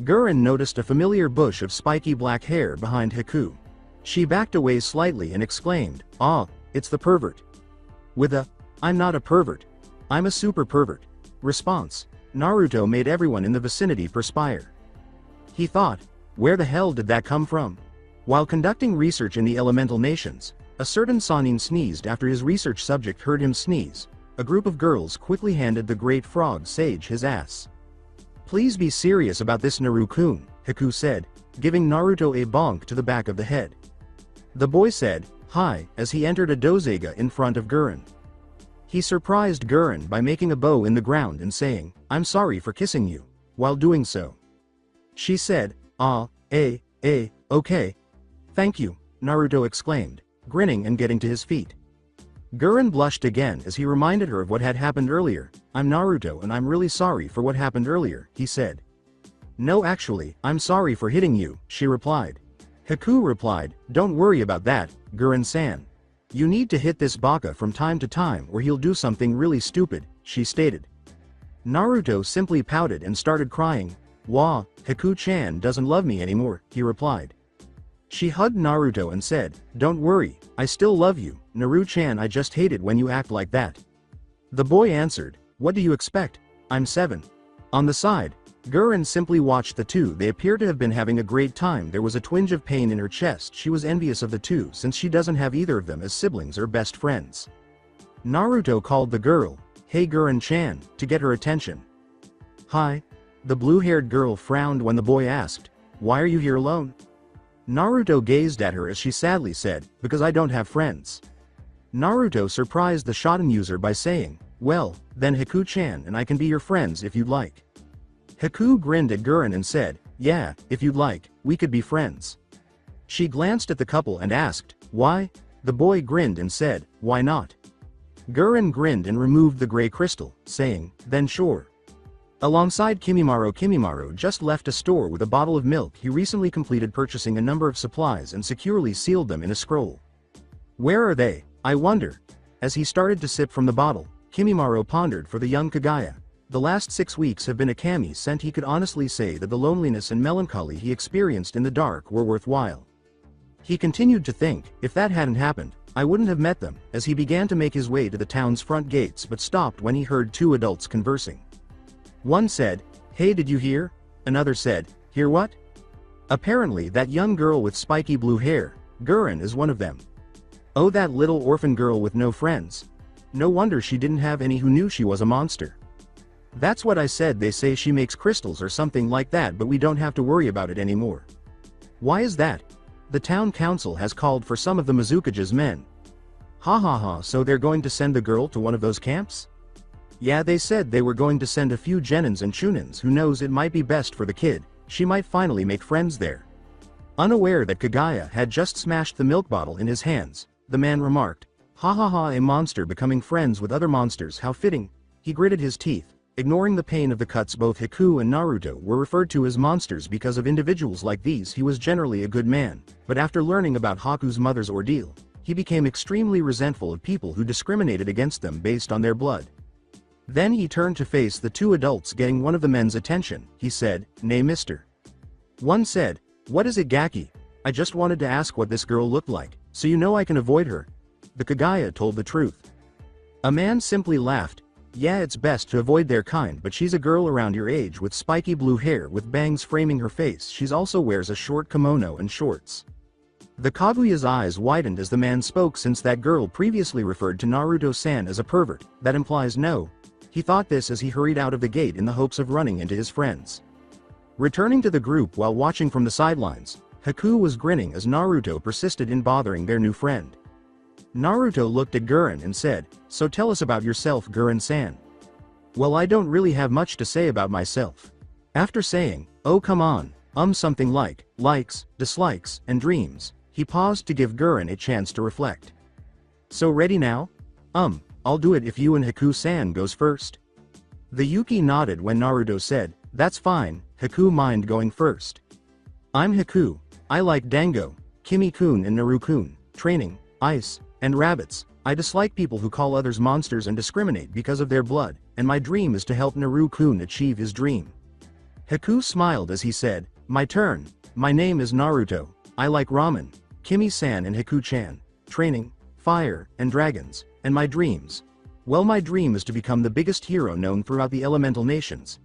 Gurren noticed a familiar bush of spiky black hair behind Haku. She backed away slightly and exclaimed, "Ah, it's the pervert." With a, "I'm not a pervert. I'm a super pervert" response, Naruto made everyone in the vicinity perspire. He thought, where the hell did that come from? While conducting research in the elemental nations, a certain Sannin sneezed after his research subject heard him sneeze. A group of girls quickly handed the great frog sage his ass. "Please be serious about this, Naru-kun," Haku said, giving Naruto a bonk to the back of the head. The boy said, "Hi," as he entered a dozega in front of Gurren. He surprised Gurren by making a bow in the ground and saying, "I'm sorry for kissing you," while doing so. She said, Okay. Thank you," Naruto exclaimed, grinning and getting to his feet. Gurren blushed again as he reminded her of what had happened earlier. "I'm Naruto and I'm really sorry for what happened earlier," he said. "No, actually, I'm sorry for hitting you," she replied. Haku replied, "Don't worry about that, Gurren-san. You need to hit this baka from time to time or he'll do something really stupid," she stated. Naruto simply pouted and started crying. "Wah, Haku-chan doesn't love me anymore," he replied. She hugged Naruto and said, "Don't worry, I still love you, Naru-chan, I just hate it when you act like that." The boy answered, "What do you expect? I'm 7. On the side, Gurren simply watched the two. They appear to have been having a great time. There was a twinge of pain in her chest. She was envious of the two since she doesn't have either of them as siblings or best friends. Naruto called the girl, "Hey Gurren-chan," to get her attention. "Hi." The blue-haired girl frowned when the boy asked, "Why are you here alone?" Naruto gazed at her as she sadly said, "Because I don't have friends." Naruto surprised the Shoten user by saying, "Well, then Haku-chan and I can be your friends if you'd like." Haku grinned at Gurren and said, "Yeah, if you'd like, we could be friends." She glanced at the couple and asked, "Why?" The boy grinned and said, "Why not?" Gurren grinned and removed the gray crystal, saying, "Then sure." Alongside Kimimaro just left a store with a bottle of milk. He recently completed purchasing a number of supplies and securely sealed them in a scroll. "Where are they, I wonder?" As he started to sip from the bottle, Kimimaro pondered for the young Kagaya. The last 6 weeks have been a kami sent. He could honestly say that the loneliness and melancholy he experienced in the dark were worthwhile. He continued to think, if that hadn't happened, I wouldn't have met them, as he began to make his way to the town's front gates but stopped when he heard 2 adults conversing. One said, "Hey, did you hear?" Another said, "Hear what?" Apparently that young girl with spiky blue hair, Gurren, is one of them. Oh, that little orphan girl with no friends. No wonder she didn't have any who knew she was a monster. That's what I said. They say she makes crystals or something like that, but we don't have to worry about it anymore. Why is that? The town council has called for some of the Mizukage's men. Ha, so they're going to send the girl to one of those camps? Yeah, they said they were going to send a few genins and chunins. Who knows, it might be best for the kid. She might finally make friends there. Unaware that Kagaya had just smashed the milk bottle in his hands, the man remarked, Ha, a monster becoming friends with other monsters, how fitting. He gritted his teeth, ignoring the pain of the cuts. Both Haku and Naruto were referred to as monsters because of individuals like these. He was generally a good man, but after learning about Haku's mother's ordeal, he became extremely resentful of people who discriminated against them based on their blood. Then he turned to face the 2 adults, getting one of the men's attention. He said, "Nay, mister." One said, "What is it, Gaki? I just wanted to ask what this girl looked like, so you know I can avoid her." The Kagaya told the truth. A man simply laughed. "Yeah, it's best to avoid their kind, but she's a girl around your age with spiky blue hair with bangs framing her face. She's also wears a short kimono and shorts." The Kaguya's eyes widened as the man spoke. Since that girl previously referred to Naruto-san as a pervert, that implies no. He thought this as he hurried out of the gate in the hopes of running into his friends. Returning to the group while watching from the sidelines, Haku was grinning as Naruto persisted in bothering their new friend. Naruto looked at Gurren and said, "So tell us about yourself, Gurren-san." "Well, I don't really have much to say about myself." After saying, "Oh come on, something like, likes, dislikes, and dreams," he paused to give Gurren a chance to reflect. "So ready now? I'll do it if you and Haku-san goes first." The Yuki nodded when Naruto said, "That's fine, Haku, mind going first?" "I'm Haku. I like Dango, Kimi-kun and Naru-kun, training, ice, and rabbits. I dislike people who call others monsters and discriminate because of their blood, and my dream is to help Naru-kun achieve his dream." Haku smiled as he said, "My turn. My name is Naruto. I like ramen. Kimi-san and Haku-chan. Training, fire, and dragons, and my dreams. Well, my dream is to become the biggest hero known throughout the elemental nations.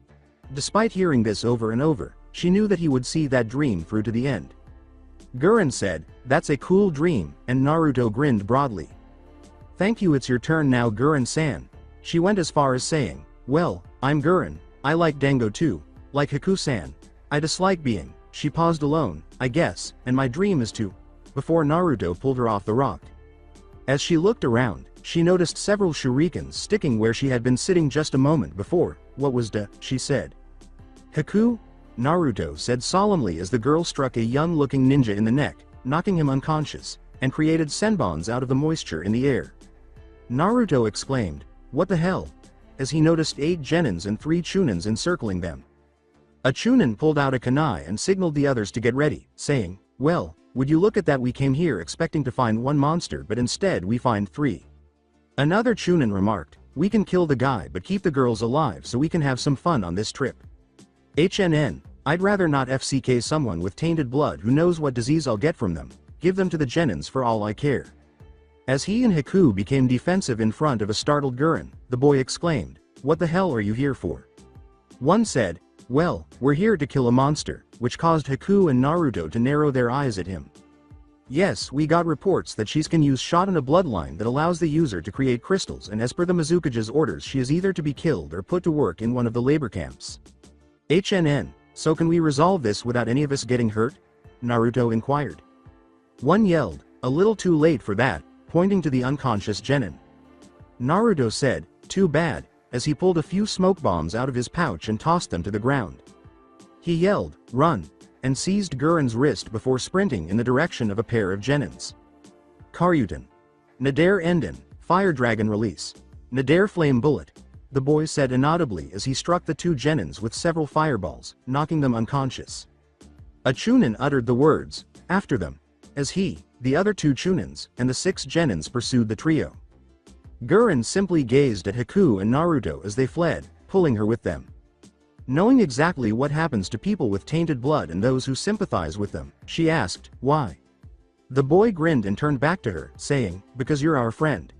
Despite hearing this over and over, she knew that he would see that dream through to the end. Gurren said, "That's a cool dream," and Naruto grinned broadly. "Thank you, it's your turn now, Gurren-san." She went as far as saying, "Well, I'm Gurren, I like Dango too, like Haku-san. I dislike being," she paused alone, "I guess, and my dream is to," before Naruto pulled her off the rock. As she looked around, she noticed several shurikens sticking where she had been sitting just a moment before. "What was da?" she said. "Haku?" Naruto said solemnly as the girl struck a young-looking ninja in the neck, knocking him unconscious, and created senbons out of the moisture in the air. Naruto exclaimed, "What the hell?" as he noticed 8 genins and 3 chunins encircling them. A chunin pulled out a kunai and signaled the others to get ready, saying, "Well, would you look at that, we came here expecting to find 1 monster but instead we find 3. Another chunin remarked, "We can kill the guy but keep the girls alive so we can have some fun on this trip." I'd rather not FCK someone with tainted blood who knows what disease I'll get from them, give them to the genins for all I care. As he and Haku became defensive in front of a startled Gurren, the boy exclaimed, "What the hell are you here for?" One said, "Well, we're here to kill a monster," which caused Haku and Naruto to narrow their eyes at him. "Yes, we got reports that she can use shot in a bloodline that allows the user to create crystals, and as per the Mizukage's orders she is either to be killed or put to work in one of the labor camps." So can we resolve this without any of us getting hurt?" Naruto inquired. One yelled, "A little too late for that," pointing to the unconscious genin. Naruto said, "Too bad," as he pulled a few smoke bombs out of his pouch and tossed them to the ground. He yelled, "Run!" and seized Gurren's wrist before sprinting in the direction of a pair of genins. Karyutan. Nadir Enden, Fire Dragon Release. Nadir Flame Bullet. The boy said inaudibly as he struck the 2 genins with several fireballs, knocking them unconscious. A chunin uttered the words, after them, as he, the other 2 chunins, and the 6 genins pursued the trio. Gurren simply gazed at Haku and Naruto as they fled, pulling her with them. Knowing exactly what happens to people with tainted blood and those who sympathize with them, she asked, "Why?" The boy grinned and turned back to her, saying, "Because you're our friend."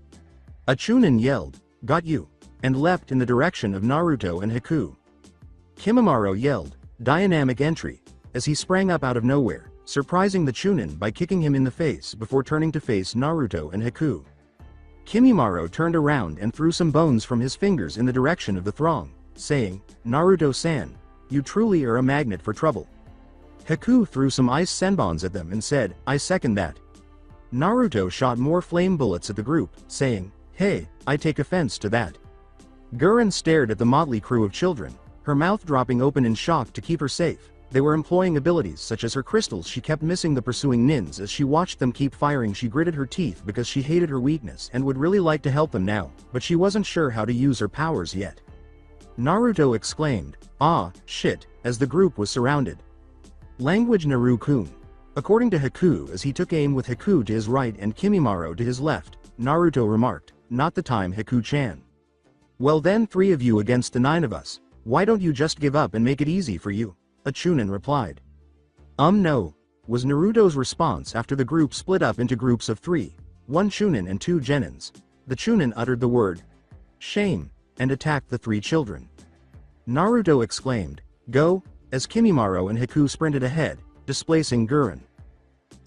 A chunin yelled, "Got you," and leapt in the direction of Naruto and Haku. Kimimaro yelled, "Dynamic entry," as he sprang up out of nowhere, surprising the chunin by kicking him in the face before turning to face Naruto and Haku. Kimimaro turned around and threw some bones from his fingers in the direction of the throng, saying, "Naruto-san, you truly are a magnet for trouble." Haku threw some ice senbons at them and said, "I second that." Naruto shot more flame bullets at the group, saying, "Hey, I take offense to that." Gurren stared at the motley crew of children, her mouth dropping open in shock to keep her safe. They were employing abilities such as her crystals. She kept missing the pursuing nins as she watched them keep firing. She gritted her teeth because she hated her weakness and would really like to help them now, but she wasn't sure how to use her powers yet. Naruto exclaimed, "Ah, shit," as the group was surrounded. Language Naru-kun. According to Haku, as he took aim with Haku to his right and Kimimaro to his left, Naruto remarked, "Not the time, Haku-chan." "Well then, 3 of you against the 9 of us. Why don't you just give up and make it easy for you?" a chunin replied. No," was Naruto's response after the group split up into groups of 3, 1 chunin and 2 genins. The chunin uttered the word, "Shame," and attacked the 3 children. Naruto exclaimed, "Go," as Kimimaro and Haku sprinted ahead, displacing Gurren.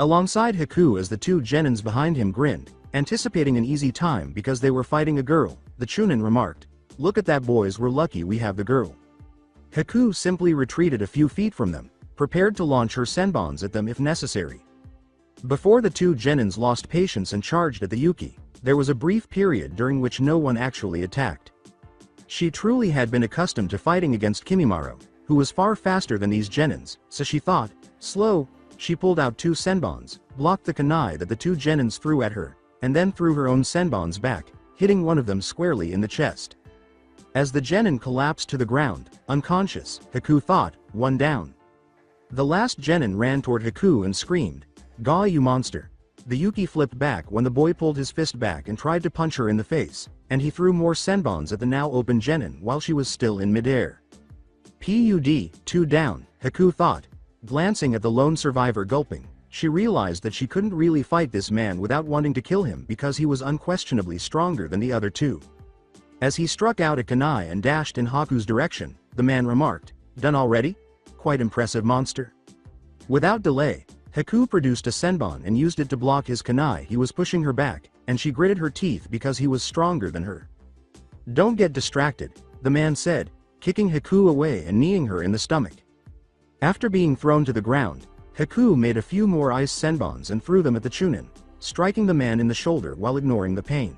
Alongside Haku as the 2 genins behind him grinned, anticipating an easy time because they were fighting a girl, the chunin remarked, "Look at that, boys, we're lucky we have the girl." Haku simply retreated a few feet from them, prepared to launch her senbons at them if necessary. Before the 2 genins lost patience and charged at the Yuki, there was a brief period during which no one actually attacked. She truly had been accustomed to fighting against Kimimaro, who was far faster than these genins, so she thought, "Slow." She pulled out 2 senbons, blocked the kunai that the 2 genins threw at her, and then threw her own senbons back, hitting one of them squarely in the chest. As the genin collapsed to the ground, unconscious, Haku thought, "One down." The last genin ran toward Haku and screamed, "Gaw, you monster." The Yuki flipped back when the boy pulled his fist back and tried to punch her in the face, and he threw more senbons at the now open genin while she was still in midair. "Pud, 2 down," Haku thought, glancing at the lone survivor gulping, She realized that she couldn't really fight this man without wanting to kill him because he was unquestionably stronger than the other two. As he struck out a kunai and dashed in Haku's direction, the man remarked, "Done already? Quite impressive, monster." Without delay, Haku produced a senbon and used it to block his kunai. He was pushing her back, and she gritted her teeth because he was stronger than her. "Don't get distracted," the man said, kicking Haku away and kneeing her in the stomach. After being thrown to the ground, Haku made a few more ice senbons and threw them at the chunin, striking the man in the shoulder while ignoring the pain.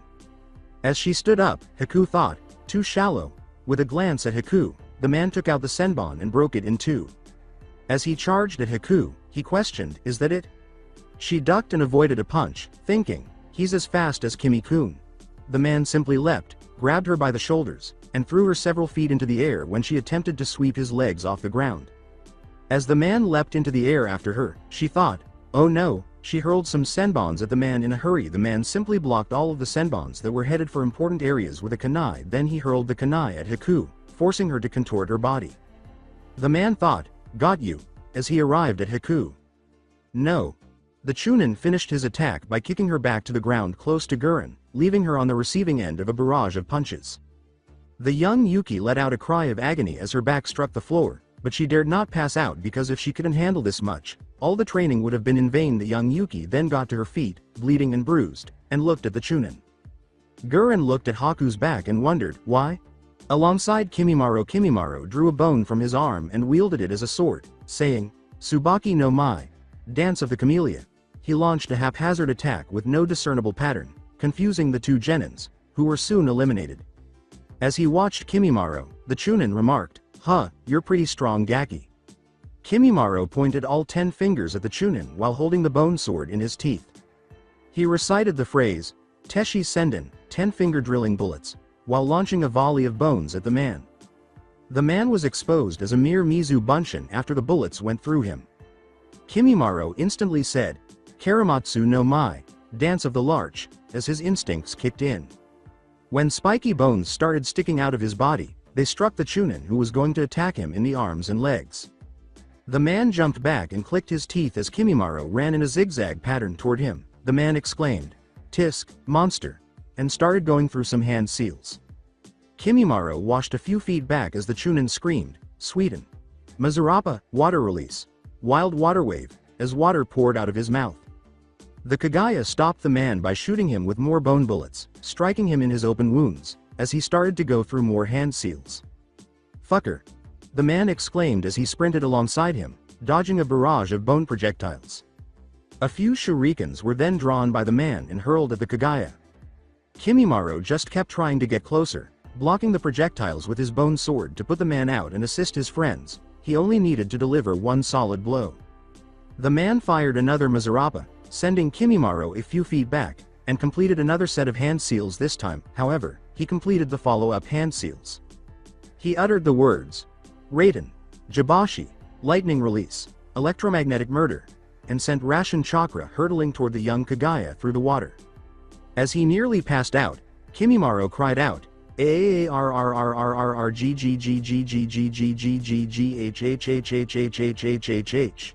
As she stood up, Haku thought, "Too shallow." With a glance at Haku, the man took out the senbon and broke it in two. As he charged at Haku, he questioned, "Is that it?" She ducked and avoided a punch, thinking, "He's as fast as Kimi-kun." The man simply leapt, grabbed her by the shoulders, and threw her several feet into the air when she attempted to sweep his legs off the ground. As the man leapt into the air after her, she thought, "Oh no." She hurled some senbons at the man in a hurry. The man simply blocked all of the senbons that were headed for important areas with a kunai. Then he hurled the kunai at Haku, forcing her to contort her body. The man thought, "Got you," as he arrived at Haku. No. The chunin finished his attack by kicking her back to the ground close to Gurren, leaving her on the receiving end of a barrage of punches. The young Yuki let out a cry of agony as her back struck the floor, but she dared not pass out because if she couldn't handle this much, all the training would have been in vain. The young Yuki then got to her feet, bleeding and bruised, and looked at the chunin. Gurren looked at Haku's back and wondered, why? Alongside Kimimaro drew a bone from his arm and wielded it as a sword, saying, "Tsubaki no Mai, Dance of the Camellia." He launched a haphazard attack with no discernible pattern, confusing the two genins, who were soon eliminated. As he watched Kimimaro, the chunin remarked, "Huh, you're pretty strong, Gaki." Kimimaro pointed all 10 fingers at the chunin while holding the bone sword in his teeth. He recited the phrase, "Teshi Senden, 10-finger drilling bullets," while launching a volley of bones at the man. The man was exposed as a mere Mizu Bunshin after the bullets went through him. Kimimaro instantly said, "Karamatsu no Mai, Dance of the Larch," as his instincts kicked in. When spiky bones started sticking out of his body, they struck the chunin who was going to attack him in the arms and legs. The man jumped back and clicked his teeth as Kimimaro ran in a zigzag pattern toward him. The man exclaimed, "Tisk, monster," and started going through some hand seals. Kimimaro washed a few feet back as the chunin screamed, "Sweden. Mazurapa, water release. Wild water wave," as water poured out of his mouth. The Kagaya stopped the man by shooting him with more bone bullets, striking him in his open wounds, as he started to go through more hand seals. "Fucker," the man exclaimed as he sprinted alongside him, dodging a barrage of bone projectiles. A few shurikens were then drawn by the man and hurled at the Kagaya. Kimimaro just kept trying to get closer, blocking the projectiles with his bone sword to put the man out and assist his friends. He only needed to deliver one solid blow. The man fired another Mazurapa, sending Kimimaro a few feet back, and completed another set of hand seals. This time, however, he completed the follow-up hand seals. He uttered the words, "Raiden, Jibashi, Lightning Release, Electromagnetic Murder," and sent Ration Chakra hurtling toward the young Kagaya through the water. As he nearly passed out, Kimimaro cried out, "AARRRRRRGGGGGGGGGGHHHHHHHHH."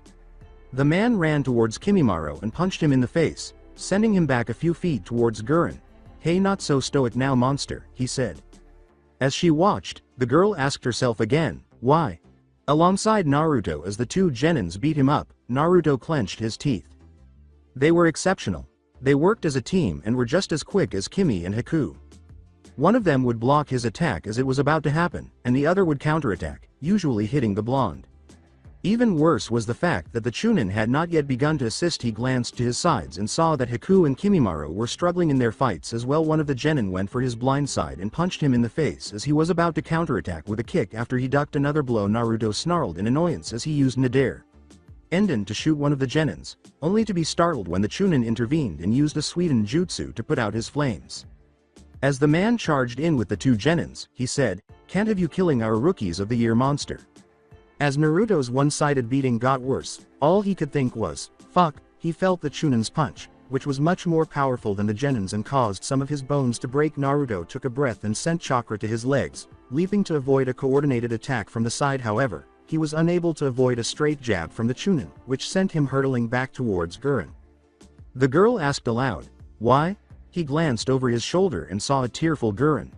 The man ran towards Kimimaro and punched him in the face, sending him back a few feet towards Gurren. "Hey, not so stoic now, monster," he said. As she watched, the girl asked herself again, why? Alongside Naruto as the two genins beat him up, Naruto clenched his teeth. They were exceptional. They worked as a team and were just as quick as Kimi and Haku. One of them would block his attack as it was about to happen, and the other would counterattack, usually hitting the blonde. Even worse was the fact that the chunin had not yet begun to assist. He glanced to his sides and saw that Haku and Kimimaro were struggling in their fights as well. One of the genin went for his blind side and punched him in the face as he was about to counterattack with a kick. After he ducked another blow, Naruto snarled in annoyance as he used Nadir Enden to shoot one of the genins, only to be startled when the chunin intervened and used a Sweden jutsu to put out his flames. As the man charged in with the two genins, he said, "Can't have you killing our Rookies of the Year monster." As Naruto's one-sided beating got worse, all he could think was, "Fuck." He felt the chunin's punch, which was much more powerful than the genin's and caused some of his bones to break. Naruto took a breath and sent chakra to his legs, leaping to avoid a coordinated attack from the side. However, he was unable to avoid a straight jab from the Chunin, which sent him hurtling back towards Gurren. The girl asked aloud, "Why?" He glanced over his shoulder and saw a tearful Gurren.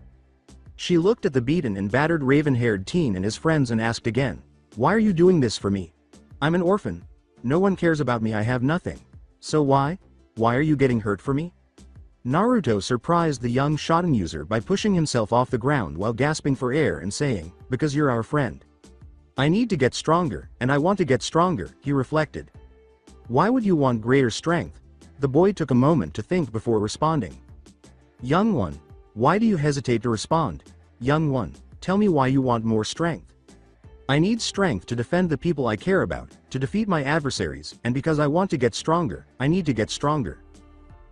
She looked at the beaten and battered raven-haired teen and his friends and asked again, "Why are you doing this for me? I'm an orphan. No one cares about me, I have nothing. So why? Why are you getting hurt for me?" Naruto surprised the young Shoten user by pushing himself off the ground while gasping for air and saying, "Because you're our friend. I need to get stronger, and I want to get stronger," he reflected. "Why would you want greater strength?" The boy took a moment to think before responding. "Young one, why do you hesitate to respond? Young one, tell me why you want more strength." "I need strength to defend the people I care about, to defeat my adversaries, and because I want to get stronger, I need to get stronger."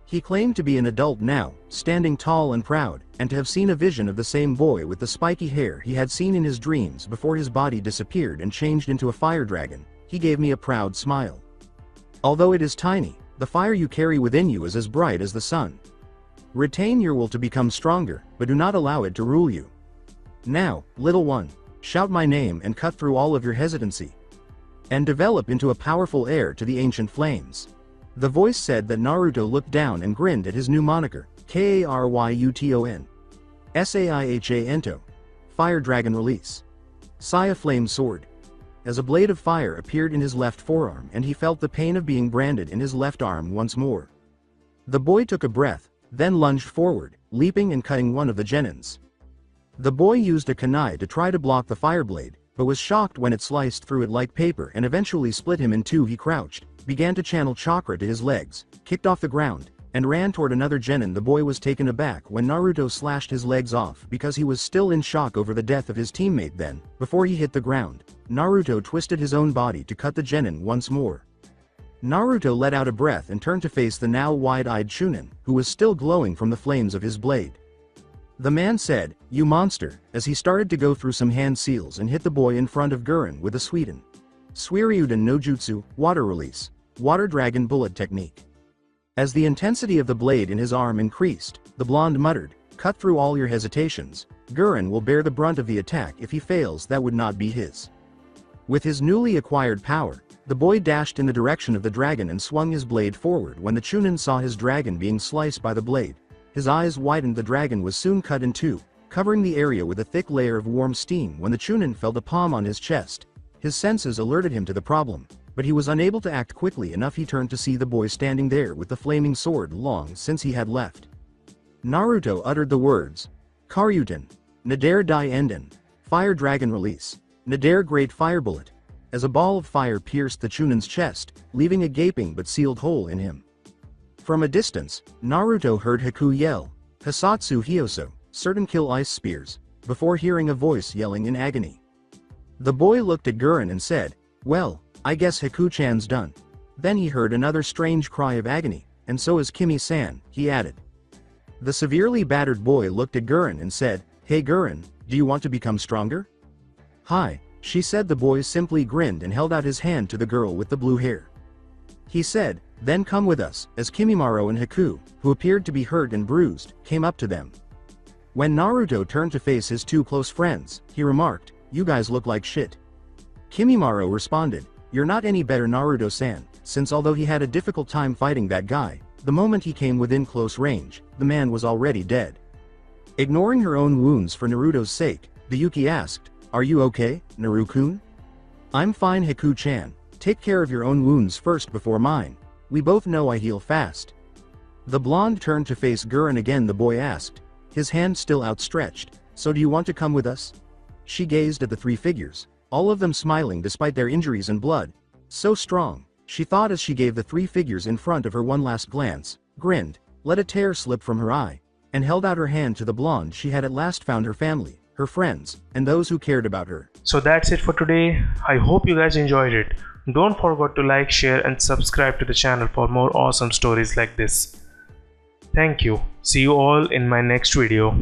He claimed to be an adult now, standing tall and proud, and to have seen a vision of the same boy with the spiky hair he had seen in his dreams before his body disappeared and changed into a fire dragon. He gave me a proud smile. "Although it is tiny, the fire you carry within you is as bright as the sun. Retain your will to become stronger, but do not allow it to rule you. Now, little one, shout my name and cut through all of your hesitancy. And develop into a powerful heir to the ancient flames." The voice said that Naruto looked down and grinned at his new moniker, Karyuton. Saiha Ento. Fire Dragon Release. Saya Flame Sword. As a blade of fire appeared in his left forearm and he felt the pain of being branded in his left arm once more. The boy took a breath, then lunged forward, leaping and cutting one of the genins. The boy used a kunai to try to block the fire blade, but was shocked when it sliced through it like paper and eventually split him in two. He crouched, began to channel chakra to his legs, kicked off the ground, and ran toward another genin. The boy was taken aback when Naruto slashed his legs off because he was still in shock over the death of his teammate. Then, before he hit the ground, Naruto twisted his own body to cut the genin once more. Naruto let out a breath and turned to face the now wide-eyed Chunin, who was still glowing from the flames of his blade. The man said, "You monster," as he started to go through some hand seals and hit the boy in front of Gurren with a Suiryuden no Jutsu, Water Release, Water Dragon Bullet Technique. As the intensity of the blade in his arm increased, the blonde muttered, "Cut through all your hesitations. Gurren will bear the brunt of the attack. If he fails, that would not be his." With his newly acquired power, the boy dashed in the direction of the dragon and swung his blade forward. When the Chunin saw his dragon being sliced by the blade, his eyes widened. The dragon was soon cut in two, covering the area with a thick layer of warm steam. When the Chunin felt a palm on his chest, his senses alerted him to the problem, but he was unable to act quickly enough. He turned to see the boy standing there with the flaming sword long since he had left. Naruto uttered the words, "Karyuton, Nader Dai Enden, Fire Dragon Release, Nader Great Fire Bullet," as a ball of fire pierced the Chunin's chest, leaving a gaping but sealed hole in him. From a distance, Naruto heard Haku yell, "Hisatsu Hyoso, certain kill ice spears," before hearing a voice yelling in agony. The boy looked at Gurren and said, "Well, I guess Haku-chan's done." Then he heard another strange cry of agony, "And so is Kimi-san," he added. The severely battered boy looked at Gurren and said, "Hey Gurren, do you want to become stronger?" "Hi," she said. The boy simply grinned and held out his hand to the girl with the blue hair. He said, "Then come with us," as Kimimaro and Haku, who appeared to be hurt and bruised, came up to them. When Naruto turned to face his two close friends, he remarked, "You guys look like shit." Kimimaro responded, "You're not any better, Naruto-san," since although he had a difficult time fighting that guy, the moment he came within close range, the man was already dead. Ignoring her own wounds for Naruto's sake, the Yuki asked, "Are you okay, Naru-kun?" "I'm fine, Haku-chan. Take care of your own wounds first before mine. We both know I heal fast." The blonde turned to face Gurren again. The boy asked, his hand still outstretched, "So do you want to come with us?" She gazed at the three figures, all of them smiling despite their injuries and blood. So strong, she thought as she gave the three figures in front of her one last glance, grinned, let a tear slip from her eye, and held out her hand to the blonde. She had at last found her family, her friends, and those who cared about her. So that's it for today. I hope you guys enjoyed it. Don't forget to like, share and subscribe to the channel for more awesome stories like this. Thank you. See you all in my next video.